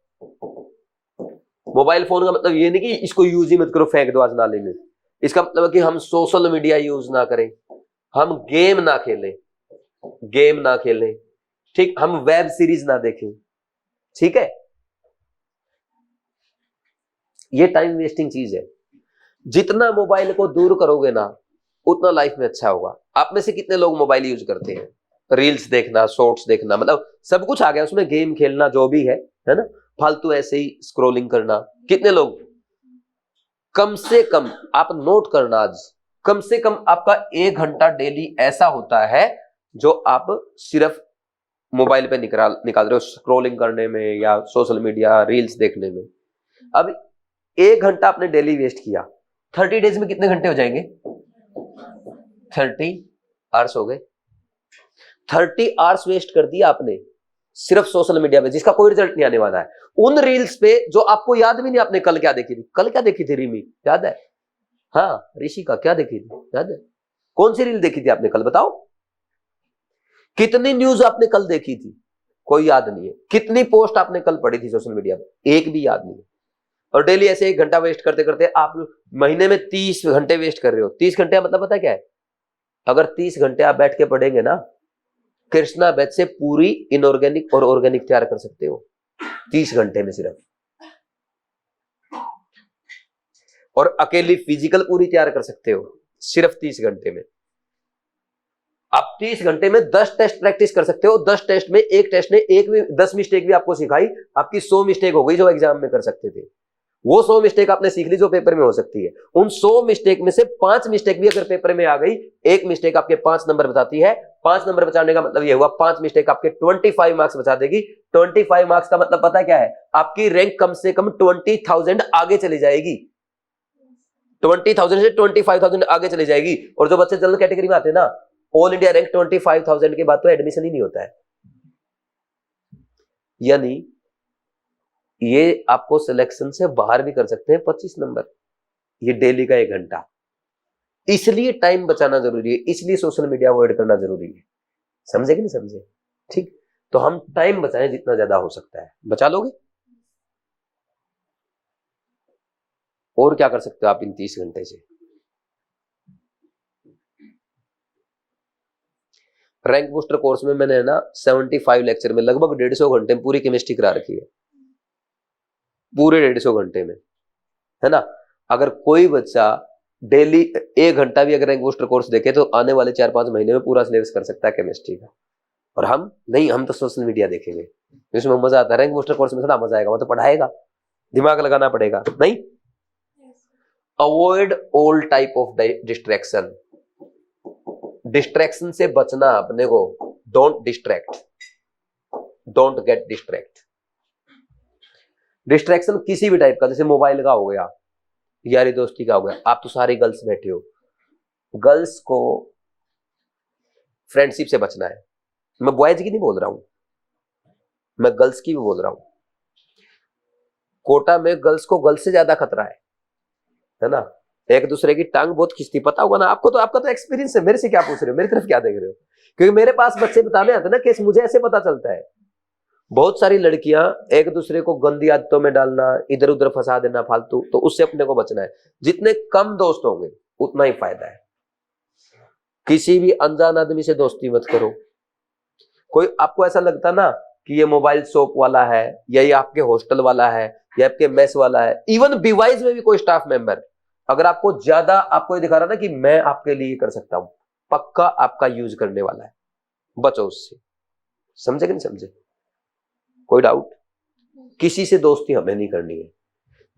Mobile phone का मतलब ये नहीं कि इसको यूज ही मत करो, फेंक दो आज नाले में। इसका मतलब है कि हम सोशल मीडिया यूज ना करें, हम गेम ना खेलें, गेम ना खेलें, ठीक, हम वेब सीरीज ना देखें, ठीक है। ये टाइम वेस्टिंग चीज है। जितना मोबाइल को दूर करोगे ना उतना लाइफ में अच्छा होगा। आप में से कितने लोग मोबाइल यूज करते हैं? रील्स देखना, शॉर्ट्स देखना, मतलब सब कुछ आ गया उसमें, गेम खेलना जो भी है ना, फालतू ऐसे ही स्क्रॉलिंग करना। कितने लोग? कम से कम आप नोट करना, आज कम से कम आपका 1 घंटा डेली ऐसा होता है जो आप सिर्फ मोबाइल पे निकाल रहे हो, स्क्रॉलिंग करने में या सोशल मीडिया रील्स देखने में। अब 1 घंटा आपने डेली वेस्ट किया, 30 डेज में कितने घंटे हो जाएंगे? 30 आवर्स हो गए। 30 आवर्स वेस्ट कर दिया आपने सिर्फ सोशल मीडिया पे, जिसका कोई रिजल्ट नहीं आने वाला है। उन रील्स पे जो आपको याद भी नहीं आपने कल क्या देखी थी। कल क्या देखी थी रिमी, याद है? हाँ, ऋषि का क्या देखी थी, याद है? कौन सी रील देखी थी आपने कल, बताओ। कितनी न्यूज आपने कल देखी थी, कोई याद नहीं है। कितनी पोस्ट आपने कल पढ़ी थी सोशल मीडिया पे, एक भी याद नहीं है। और डेली ऐसे 1 घंटा वेस्ट करते करते आप महीने में 30 घंटे वेस्ट कर रहे हो। 30 घंटे का मतलब पता क्या है? अगर 30 घंटे आप बैठ के पढ़ेंगे ना, कृष्णा बैच से पूरी इनऑर्गेनिक और ऑर्गेनिक तैयार कर सकते हो 30 घंटे में सिर्फ। और अकेली फिजिकल पूरी तैयार कर सकते हो सिर्फ 30 घंटे में। आप 30 घंटे में 10 टेस्ट प्रैक्टिस कर सकते हो। 10 टेस्ट में एक टेस्ट ने 10 मिस्टेक भी आपको सिखाई, आपकी 100 मिस्टेक हो गई जो एग्जाम में कर सकते थे। वो 100 मिस्टेक आपने सीख ली जो पेपर में हो सकती है। उन 100 मिस्टेक में से 5 मिस्टेक भी अगर पेपर में आ गई, एक मिस्टेक आपके 5 नंबर बताती है। 5 नंबर बचाने का मतलब ये हुआ 5 मिस्टेक आपके 25 मार्क्स बचा देगी। 25 मार्क्स का मतलब पता क्या है? आपकी रैंक कम से कम 20,000 आगे चली जाएगी। 20,000 से 25,000 आगे चली जाएगी। और जो बच्चे जनरल कैटेगरी में आते हैं ना, ऑल इंडिया रैंक 25,000 के बाद तो एडमिशन ही नहीं होता है। यानी ये आपको सिलेक्शन से बाहर भी कर सकते हैं 25 नंबर। ये डेली का 1 घंटा। इसलिए टाइम बचाना जरूरी है, इसलिए सोशल मीडिया अवॉइड करना जरूरी है। समझे कि नहीं समझे? ठीक, तो हम टाइम बचाएं जितना ज्यादा हो सकता है। बचा लोगे? और क्या कर सकते हो आप इन 30 घंटे से? रैंक बूस्टर कोर्स में मैंने ना 75 लेक्चर में लगभग 150 घंटे में पूरी केमिस्ट्री करा रखी है, पूरे 150 घंटे में, है ना। अगर कोई बच्चा डेली 1 घंटा भी अगर रैंक बूस्टर कोर्स देखे तो आने वाले 4-5 महीने में पूरा सिलेबस कर सकता है केमिस्ट्री का। और हम नहीं, हम तो सोशल मीडिया देखेंगे, इसमें मजा आता है। रैंक बूस्टर कोर्स में थोड़ा मजा आएगा, वो तो पढ़ाएगा, दिमाग लगाना पड़ेगा। नहीं, avoid all type of distraction. Distraction से बचना अपने को। Don't distract, don't get distract. Distraction किसी भी टाइप का, जैसे मोबाइल का हो गया, यारी दोस्ती का हो गया। आप तो सारी गर्ल्स बैठे हो, गर्ल्स को फ्रेंडशिप से बचना है। मैं बॉयज की नहीं बोल रहा हूं, मैं गर्ल्स की भी बोल रहा हूं। कोटा में गर्ल्स को गर्ल्स से ज्यादा खतरा है ना। एक दूसरे की टांग बहुत खींचती, पता होगा ना आपको। तो आपका तो एक्सपीरियंस है, मेरे से क्या पूछ रहे हो, मेरी तरफ क्या देख रहे हो? क्योंकि मेरे पास बच्चे बताने आते ना केस, मुझे ऐसे पता चलता है। बहुत सारी लड़कियां एक दूसरे को गंदी आदतों में डालना, इधर उधर फंसा देना फालतू, तो उससे अपने को बचना है। जितने कम दोस्त होंगे उतना ही फायदा है। किसी भी अनजान आदमी से दोस्ती मत करो। कोई आपको ऐसा लगता ना कि ये मोबाइल शॉप वाला है, या ये आपके हॉस्टल वाला है, या आपके मेस वाला है, इवन बीवाइज में भी कोई स्टाफ मेंबर अगर आपको ज्यादा आपको ये दिखा रहा ना कि मैं आपके लिए कर सकता हूं, पक्का आपका यूज करने वाला है, बचो उससे। समझे कि नहीं समझे? कोई डाउट? किसी से दोस्ती हमें नहीं करनी है।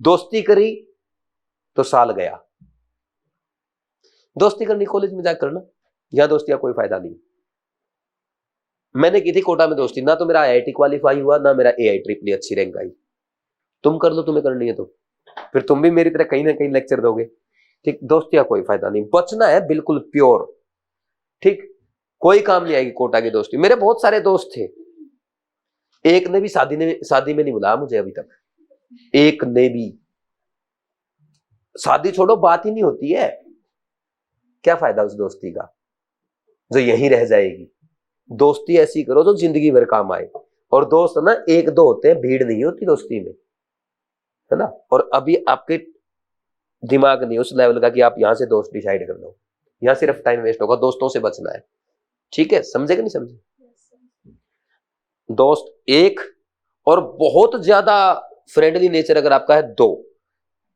दोस्ती करी तो साल गया। दोस्ती करनी कॉलेज में जाकर करना, यहां दोस्ती का कोई फायदा नहीं। मैंने की थी कोटा में दोस्ती, ना तो मेरा आईआईटी क्वालिफाई हुआ, ना मेरा एआई ट्रिपल अच्छी रैंक आई। तुम कर लो, तुम्हें करनी है तो फिर तुम भी मेरी तरह कहीं ना कहीं लेक्चर दोगे। ठीक, दोस्ती का कोई फायदा नहीं, बचना है बिल्कुल प्योर। ठीक, कोई काम नहीं आएगी कोटा की दोस्ती। मेरे बहुत सारे दोस्त थे, एक ने भी शादी में नहीं बुलाया मुझे अभी तक। एक ने भी, शादी छोड़ो, बात ही नहीं होती है। क्या फायदा उस दोस्ती का जो यहीं रह जाएगी? दोस्ती ऐसी करो जो जिंदगी भर काम आए। और दोस्त ना एक दो होते हैं, भीड़ नहीं होती दोस्ती में, है ना। और अभी आपके दिमाग नहीं उस लेवल का कि आप यहां से दोस्त डिसाइड कर लो, यहां सिर्फ टाइम वेस्ट होगा। दोस्तों से बचना है, ठीक है? समझे कि नहीं समझे? दोस्त एक, और बहुत ज्यादा फ्रेंडली नेचर अगर आपका है दो।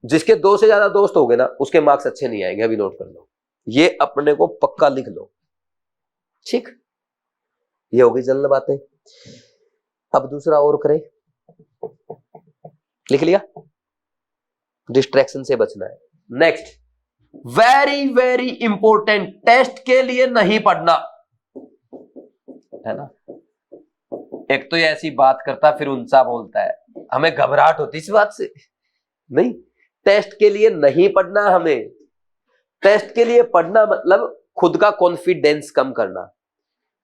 जिसके दो से ज्यादा दोस्त हो गए ना, उसके मार्क्स अच्छे नहीं आएंगे, अभी नोट कर लो, ये अपने को पक्का लिख लो। ठीक, ये होगी जनरल बातें। अब दूसरा और करें, लिख लिया? डिस्ट्रैक्शन से बचना है। Next, very very important, test के लिए नहीं पढ़ना, है ना। एक तो ये ऐसी बात करता फिर ऊंचा बोलता है, हमें घबराहट होती इस बात से। नहीं, टेस्ट के लिए नहीं पढ़ना हमें। टेस्ट के लिए पढ़ना मतलब खुद का कॉन्फिडेंस कम करना,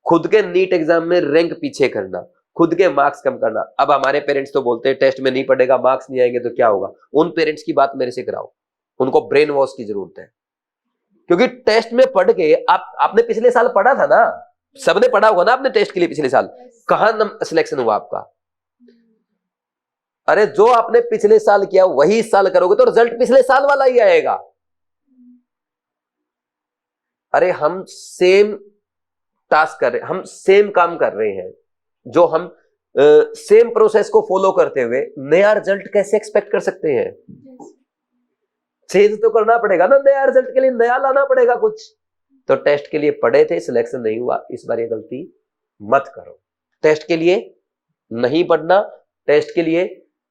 खुद के नीट एग्जाम में रैंक पीछे करना, खुद के मार्क्स कम करना। अब हमारे पेरेंट्स तो बोलते हैं टेस्ट में नहीं पढ़ेगा, मार्क्स नहीं आएंगे तो क्या होगा। उन पेरेंट्स की बात मेरे से कराओ, उनको ब्रेन वॉश की जरूरत है। क्योंकि टेस्ट में पढ़ के आपने पिछले साल पढ़ा था ना, सबने पढ़ा होगा ना आपने टेस्ट के लिए पिछले साल, कहां सिलेक्शन हुआ आपका? अरे जो आपने पिछले साल किया वही इस साल करोगे तो रिजल्ट पिछले साल वाला ही आएगा। अरे हम सेम टास्क कर रहे हैं, हम सेम काम कर रहे हैं, जो हम सेम प्रोसेस को फॉलो करते हुए नया रिजल्ट कैसे एक्सपेक्ट कर सकते हैं? चेंज तो करना पड़ेगा ना, नया रिजल्ट के लिए नया लाना पड़ेगा कुछ। तो टेस्ट के लिए पढ़े थे, सिलेक्शन नहीं हुआ, इस बार ये गलती मत करो। टेस्ट के लिए नहीं पढ़ना, टेस्ट के लिए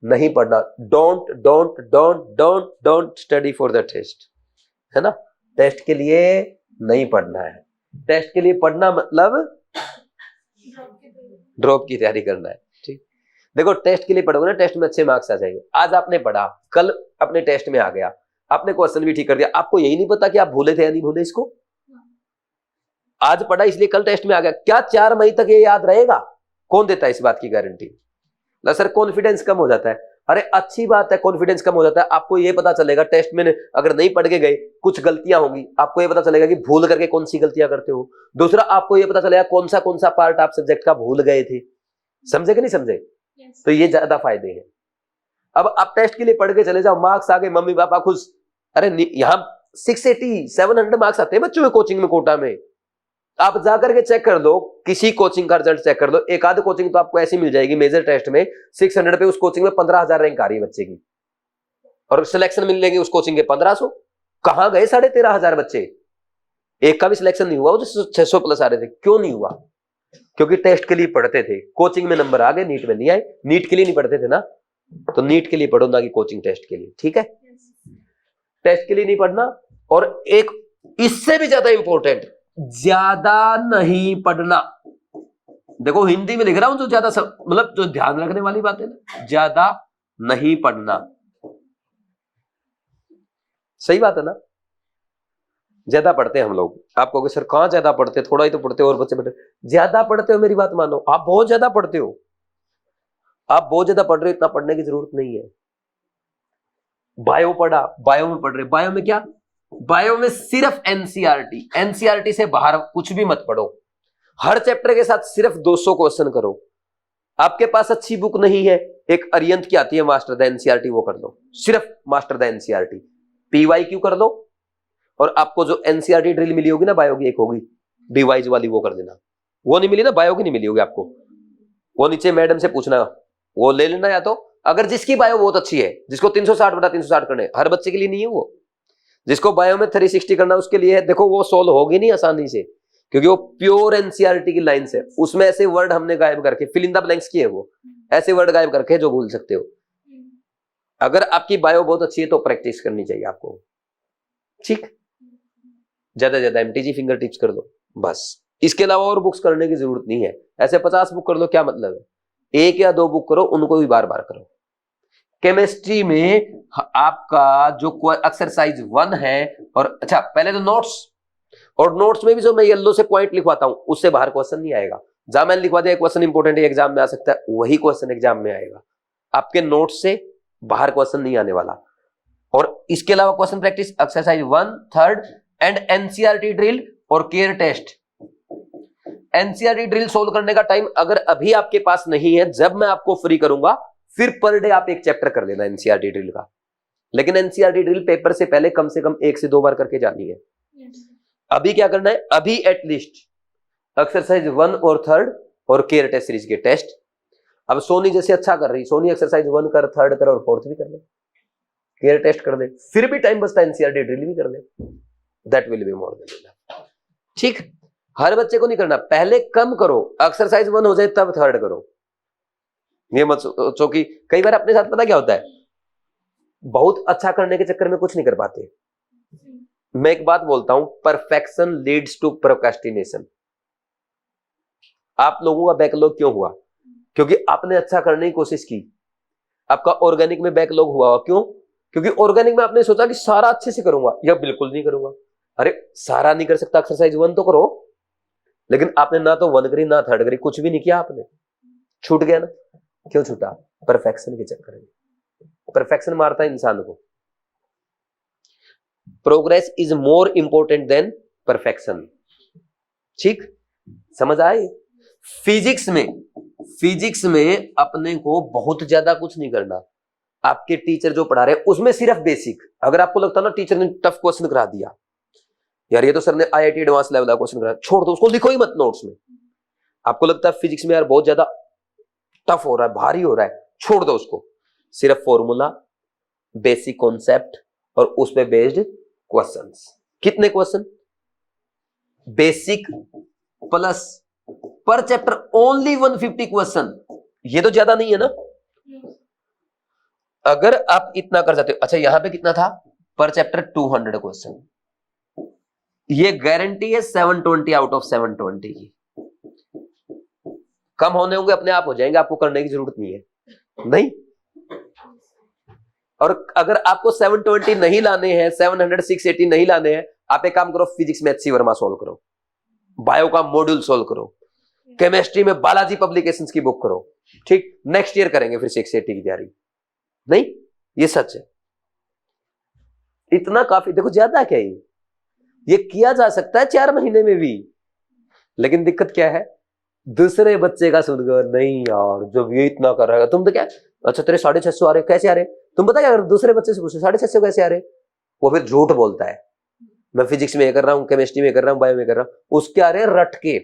नहीं पढ़ना। Don't don't don't don't don't study for the test, है ना। टेस्ट के लिए नहीं पढ़ना है। टेस्ट के लिए पढ़ना मतलब ड्रॉप की तैयारी करना है। ठीक, देखो टेस्ट के लिए पढ़ोगे ना, टेस्ट में अच्छे मार्क्स आ जाएंगे। आज आपने पढ़ा, कल अपने टेस्ट में आ गया, आपने क्वेश्चन भी ठीक कर दिया, आपको यही नहीं पता कि आप भूले थे या नहीं भूले इसको। आज पढ़ा इसलिए कल टेस्ट में आ गया, क्या 4 मई तक ये याद रहेगा? कौन देता है इस बात की गारंटी? ना सर, कॉन्फिडेंस कम हो जाता है। अरे अच्छी बात है, कॉन्फिडेंस कम हो जाता है। आपको ये पता चलेगा टेस्ट में अगर नहीं पढ़ के गए, कुछ गलतियां होंगी, आपको ये पता चलेगा कि भूल करके कौन सी गलतियां करते हो। दूसरा, आपको ये पता चलेगा कौन सा पार्ट आप सब्जेक्ट का भूल गए थे। समझे कि नहीं समझे? तो ये ज्यादा फायदे हैं। अब आप टेस्ट के लिए पढ़ के चले जाओ, मार्क्स आ गए, मम्मी पापा खुश। अरे यहाँ 680 700 मार्क्स आते हैं बच्चों के कोचिंग में, कोटा में। आप जाकर के चेक कर दो, किसी कोचिंग का रिजल्ट चेक कर दो, एक आध कोचिंग तो आपको ऐसी मिल जाएगी मेजर टेस्ट में 600 पे, उस कोचिंग में 15,000 रैंक आ रही है बच्चे की, और सिलेक्शन मिलेंगे उस कोचिंग के 1500। कहां गए 13,500 बच्चे? एक का भी सिलेक्शन नहीं हुआ, वो 600 प्लस आ रहे थे। क्यों नहीं हुआ? क्योंकि टेस्ट के लिए पढ़ते थे, कोचिंग में नंबर आ गए, नीट में नहीं आए। नीट के लिए नहीं पढ़ते थे ना, तो नीट के लिए पढ़ो, ना कि कोचिंग टेस्ट के लिए। ठीक है, टेस्ट के लिए नहीं पढ़ना। और एक इससे भी ज्यादा इंपॉर्टेंट, ज्यादा नहीं पढ़ना। देखो हिंदी में लिख रहा हूं, जो ज्यादा मतलब जो ध्यान रखने वाली बात है ना, ज्यादा नहीं पढ़ना। सही बात है ना? ज्यादा पढ़ते हैं हम लोग। आप कहोगे सर कहां ज्यादा पढ़ते, थोड़ा ही तो पढ़ते हो और बच्चे पढ़ते। ज्यादा पढ़ते हो, मेरी बात मानो, आप बहुत ज्यादा पढ़ते हो। आप बहुत ज्यादा पढ़ रहे हो, इतना पढ़ने की जरूरत नहीं है। बायो पढ़ा, बायो में पढ़ रहे, बायो में क्या? बायो में सिर्फ एनसीईआरटी, एनसीईआरटी से बाहर कुछ भी मत पढ़ो। हर चैप्टर के साथ सिर्फ 200 क्वेश्चन करो। आपके पास अच्छी बुक नहीं है, एक अरिहंत की आती है मास्टर द एनसीईआरटी, वो कर लो, सिर्फ मास्टर द एनसीईआरटी। पीवाईक्यू कर लो, और आपको जो एनसीईआरटी ड्रिल मिली होगी ना बायो की, एक होगी बीवाइज वाली, वो कर देना। वो नहीं मिली ना, बायो की नहीं मिली होगी आपको, वो नीचे मैडम से पूछना, वो ले लेना। या तो अगर जिसकी बायो बहुत अच्छी है, जिसको 360/360 करने, हर बच्चे के लिए नहीं है वो, जिसको बायो में 360 करना उसके लिए है, देखो वो सोल्व होगी नहीं आसानी से, क्योंकि वो प्योर एनसीईआरटी की लाइंस है। उसमें ऐसे वर्ड हमने गायब करके, फिल इन द ब्लैंक्स किए, वो ऐसे वर्ड गायब करके जो भूल सकते हो। अगर आपकी बायो बहुत अच्छी है तो प्रैक्टिस करनी चाहिए आपको, ठीक। ज्यादा ज्यादा एमटीजी फिंगर टिप्स कर दो बस, इसके अलावा और बुक्स करने की जरूरत नहीं है। ऐसे 50 बुक कर लो, क्या मतलब है, 1 या 2 बुक करो, उनको भी बार बार करो। केमिस्ट्री में आपका जो एक्सरसाइज 1 है, और अच्छा पहले तो नोट्स, और नोट्स में भी जो मैं येलो से पॉइंट लिखवाता हूं उससे बाहर क्वेश्चन नहीं आएगा। जहां मैंने लिखवा दिया क्वेश्चन इंपॉर्टेंट है, एग्जाम में आ सकता है, वही क्वेश्चन एग्जाम में आएगा। आपके नोट्स से बाहर क्वेश्चन नहीं आने वाला। और इसके अलावा question practice, exercise 1, 3rd and NCERT drill और care test. NCERT drill solve करने का टाइम अगर अभी आपके पास नहीं है, जब मैं आपको फ्री करूंगा फिर पर डे आप एक चैप्टर कर लेना एनसीईआरटी ड्रिल का। लेकिन एनसीईआरटी ड्रिल पेपर से पहले कम से कम 1 से 2 बार करके जानी है। अभी क्या करना है, अभी एटलीस्ट एक्सरसाइज 1 और 3rd और केयर टेस्ट सीरीज के टेस्ट। अब सोनी जैसे अच्छा कर रही, सोनी एक्सरसाइज 1 कर, 3rd कर और 4th भी कर ले, केयर टेस्ट कर दे, फिर भी टाइम बचता है, एनसीईआरटी ड्रिल भी कर ले, that will be more than enough. ठीक, हर बच्चे को नहीं करना, पहले कम करो, एक्सरसाइज 1 हो जाए तब 3rd करो। ये मत सोचो कि कई बार अपने साथ पता क्या होता है, बहुत अच्छा करने के चक्कर में कुछ नहीं कर पाते। मैं एक बात बोलता हूं, परफेक्शन लीड्स टू प्रोक्रेस्टिनेशन। आप लोगों का बैकलॉग क्यों हुआ? क्योंकि आपने अच्छा करने की कोशिश की। आपका ऑर्गेनिक में बैकलॉग हुआ, क्यों? क्योंकि ऑर्गेनिक में आपने सोचा कि सारा अच्छे से करूंगा, या बिल्कुल नहीं करूंगा। अरे सारा नहीं कर सकता, एक्सरसाइज 1 तो करो, लेकिन आपने ना तो 1 करी ना 3rd करी, कुछ भी नहीं किया आपने, छूट गया ना। क्यों छूटा? परफेक्शन के चक्कर में। परफेक्शन मारता है इंसान को। Progress is more important than perfection. ठीक, समझ आए? फिजिक्स में अपने को बहुत ज्यादा कुछ नहीं करना। आपके टीचर जो पढ़ा रहे हैं उसमें सिर्फ बेसिक, अगर आपको लगता ना टीचर ने टफ क्वेश्चन करा दिया, यार ये तो सर ने आईआईटी एडवांस लेवल का क्वेश्चन करा, छोड़ दो उसको, लिखो ही मत नोट्स में। आपको लगता है फिजिक्स में यार बहुत ज्यादा टफ हो रहा है, भारी हो रहा है, छोड़ दो उसको। सिर्फ फॉर्मूला, बेसिक कॉन्सेप्ट और उस पे बेस्ड क्वेश्चंस। कितने क्वेश्चन? बेसिक प्लस पर चैप्टर ओनली 150 क्वेश्चन। ये तो ज्यादा नहीं है ना? अगर आप इतना कर जाते हो, अच्छा यहां पे कितना था पर चैप्टर? 200 क्वेश्चन। ये गारंटी है 720 आउट ऑफ 720 की। कम होने होंगे, अपने आप हो जाएंगे, आपको करने की जरूरत नहीं है। नहीं, और अगर आपको 720 नहीं लाने हैं, 700 680 नहीं लाने हैं, आप एक काम करो, फिजिक्स में HC वर्मा सोल्व करो, बायो का मॉड्यूल सोल्व करो, केमिस्ट्री में बालाजी पब्लिकेशंस की बुक करो। ठीक, नेक्स्ट ईयर करेंगे फिर 680 की तैयारी। नहीं, ये सच है, इतना काफी। देखो ज्यादा क्या है, ये किया जा सकता है 4 महीने में भी, लेकिन दिक्कत क्या है, दूसरे बच्चे का सुनकर, नहीं यार जब ये इतना कर रहा है, तुम तो क्या, अच्छा तेरे 650 आ रहे, कैसे आ रहे? तुम पता क्या, अगर दूसरे बच्चे से पूछो 650 कैसे आ रहे, वो फिर झूठ बोलता है, मैं फिजिक्स में कर रहा हूं, केमिस्ट्री में कर रहा हूं, बायो में कर रहा हूं, उसके आ रहे रट के।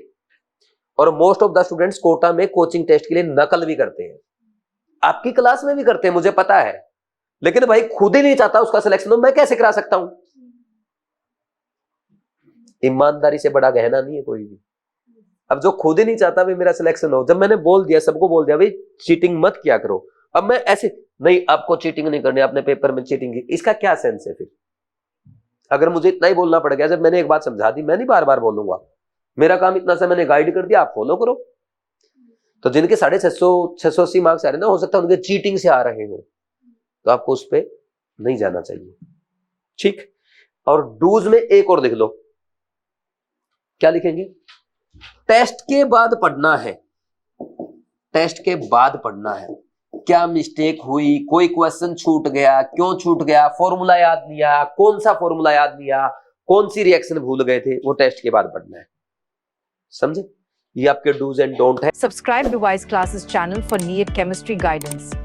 और most of the students Kota में कोचिंग टेस्ट के लिए नकल भी करते हैं, आपकी क्लास में भी करते हैं, मुझे पता है, लेकिन भाई खुद ही नहीं चाहता उसका सिलेक्शन हो, मैं कैसे करा सकता हूं? ईमानदारी से बड़ा गहना नहीं है कोई भी। अब जो खुद ही नहीं चाहता भी मेरा सिलेक्शन हो, जब मैंने बोल दिया, सबको बोल दिया भाई चीटिंग मत किया करो, अब मैं ऐसे नहीं, आपको चीटिंग नहीं करनी, आपने पेपर में चीटिंग की, इसका क्या सेंस है फिर? अगर मुझे इतना ही बोलना पड़ गया, जब मैंने एक बात समझा दी, मैं नहीं बार बार बोलूंगा, मेरा काम इतना सा मैंने गाइड कर दिया, आप फॉलो करो। तो जिनके 680 मार्क्स आ रहे ना, हो सकता है उनके चीटिंग से आ रहे हो, तो आपको उस पर नहीं जाना चाहिए। ठीक, और डूज में एक और लिख लो, क्या लिखेंगे? टेस्ट के बाद पढ़ना है, टेस्ट के बाद पढ़ना है। क्या मिस्टेक हुई, कोई क्वेश्चन छूट गया, क्यों छूट गया, फॉर्मूला याद नहीं आया, कौन सा फॉर्मूला याद नहीं आया, कौन सी रिएक्शन भूल गए थे, वो टेस्ट के बाद पढ़ना है। समझे? ये आपके डूज एंड डोंट है। Subscribe to Wise Classes channel for NEET chemistry guidance.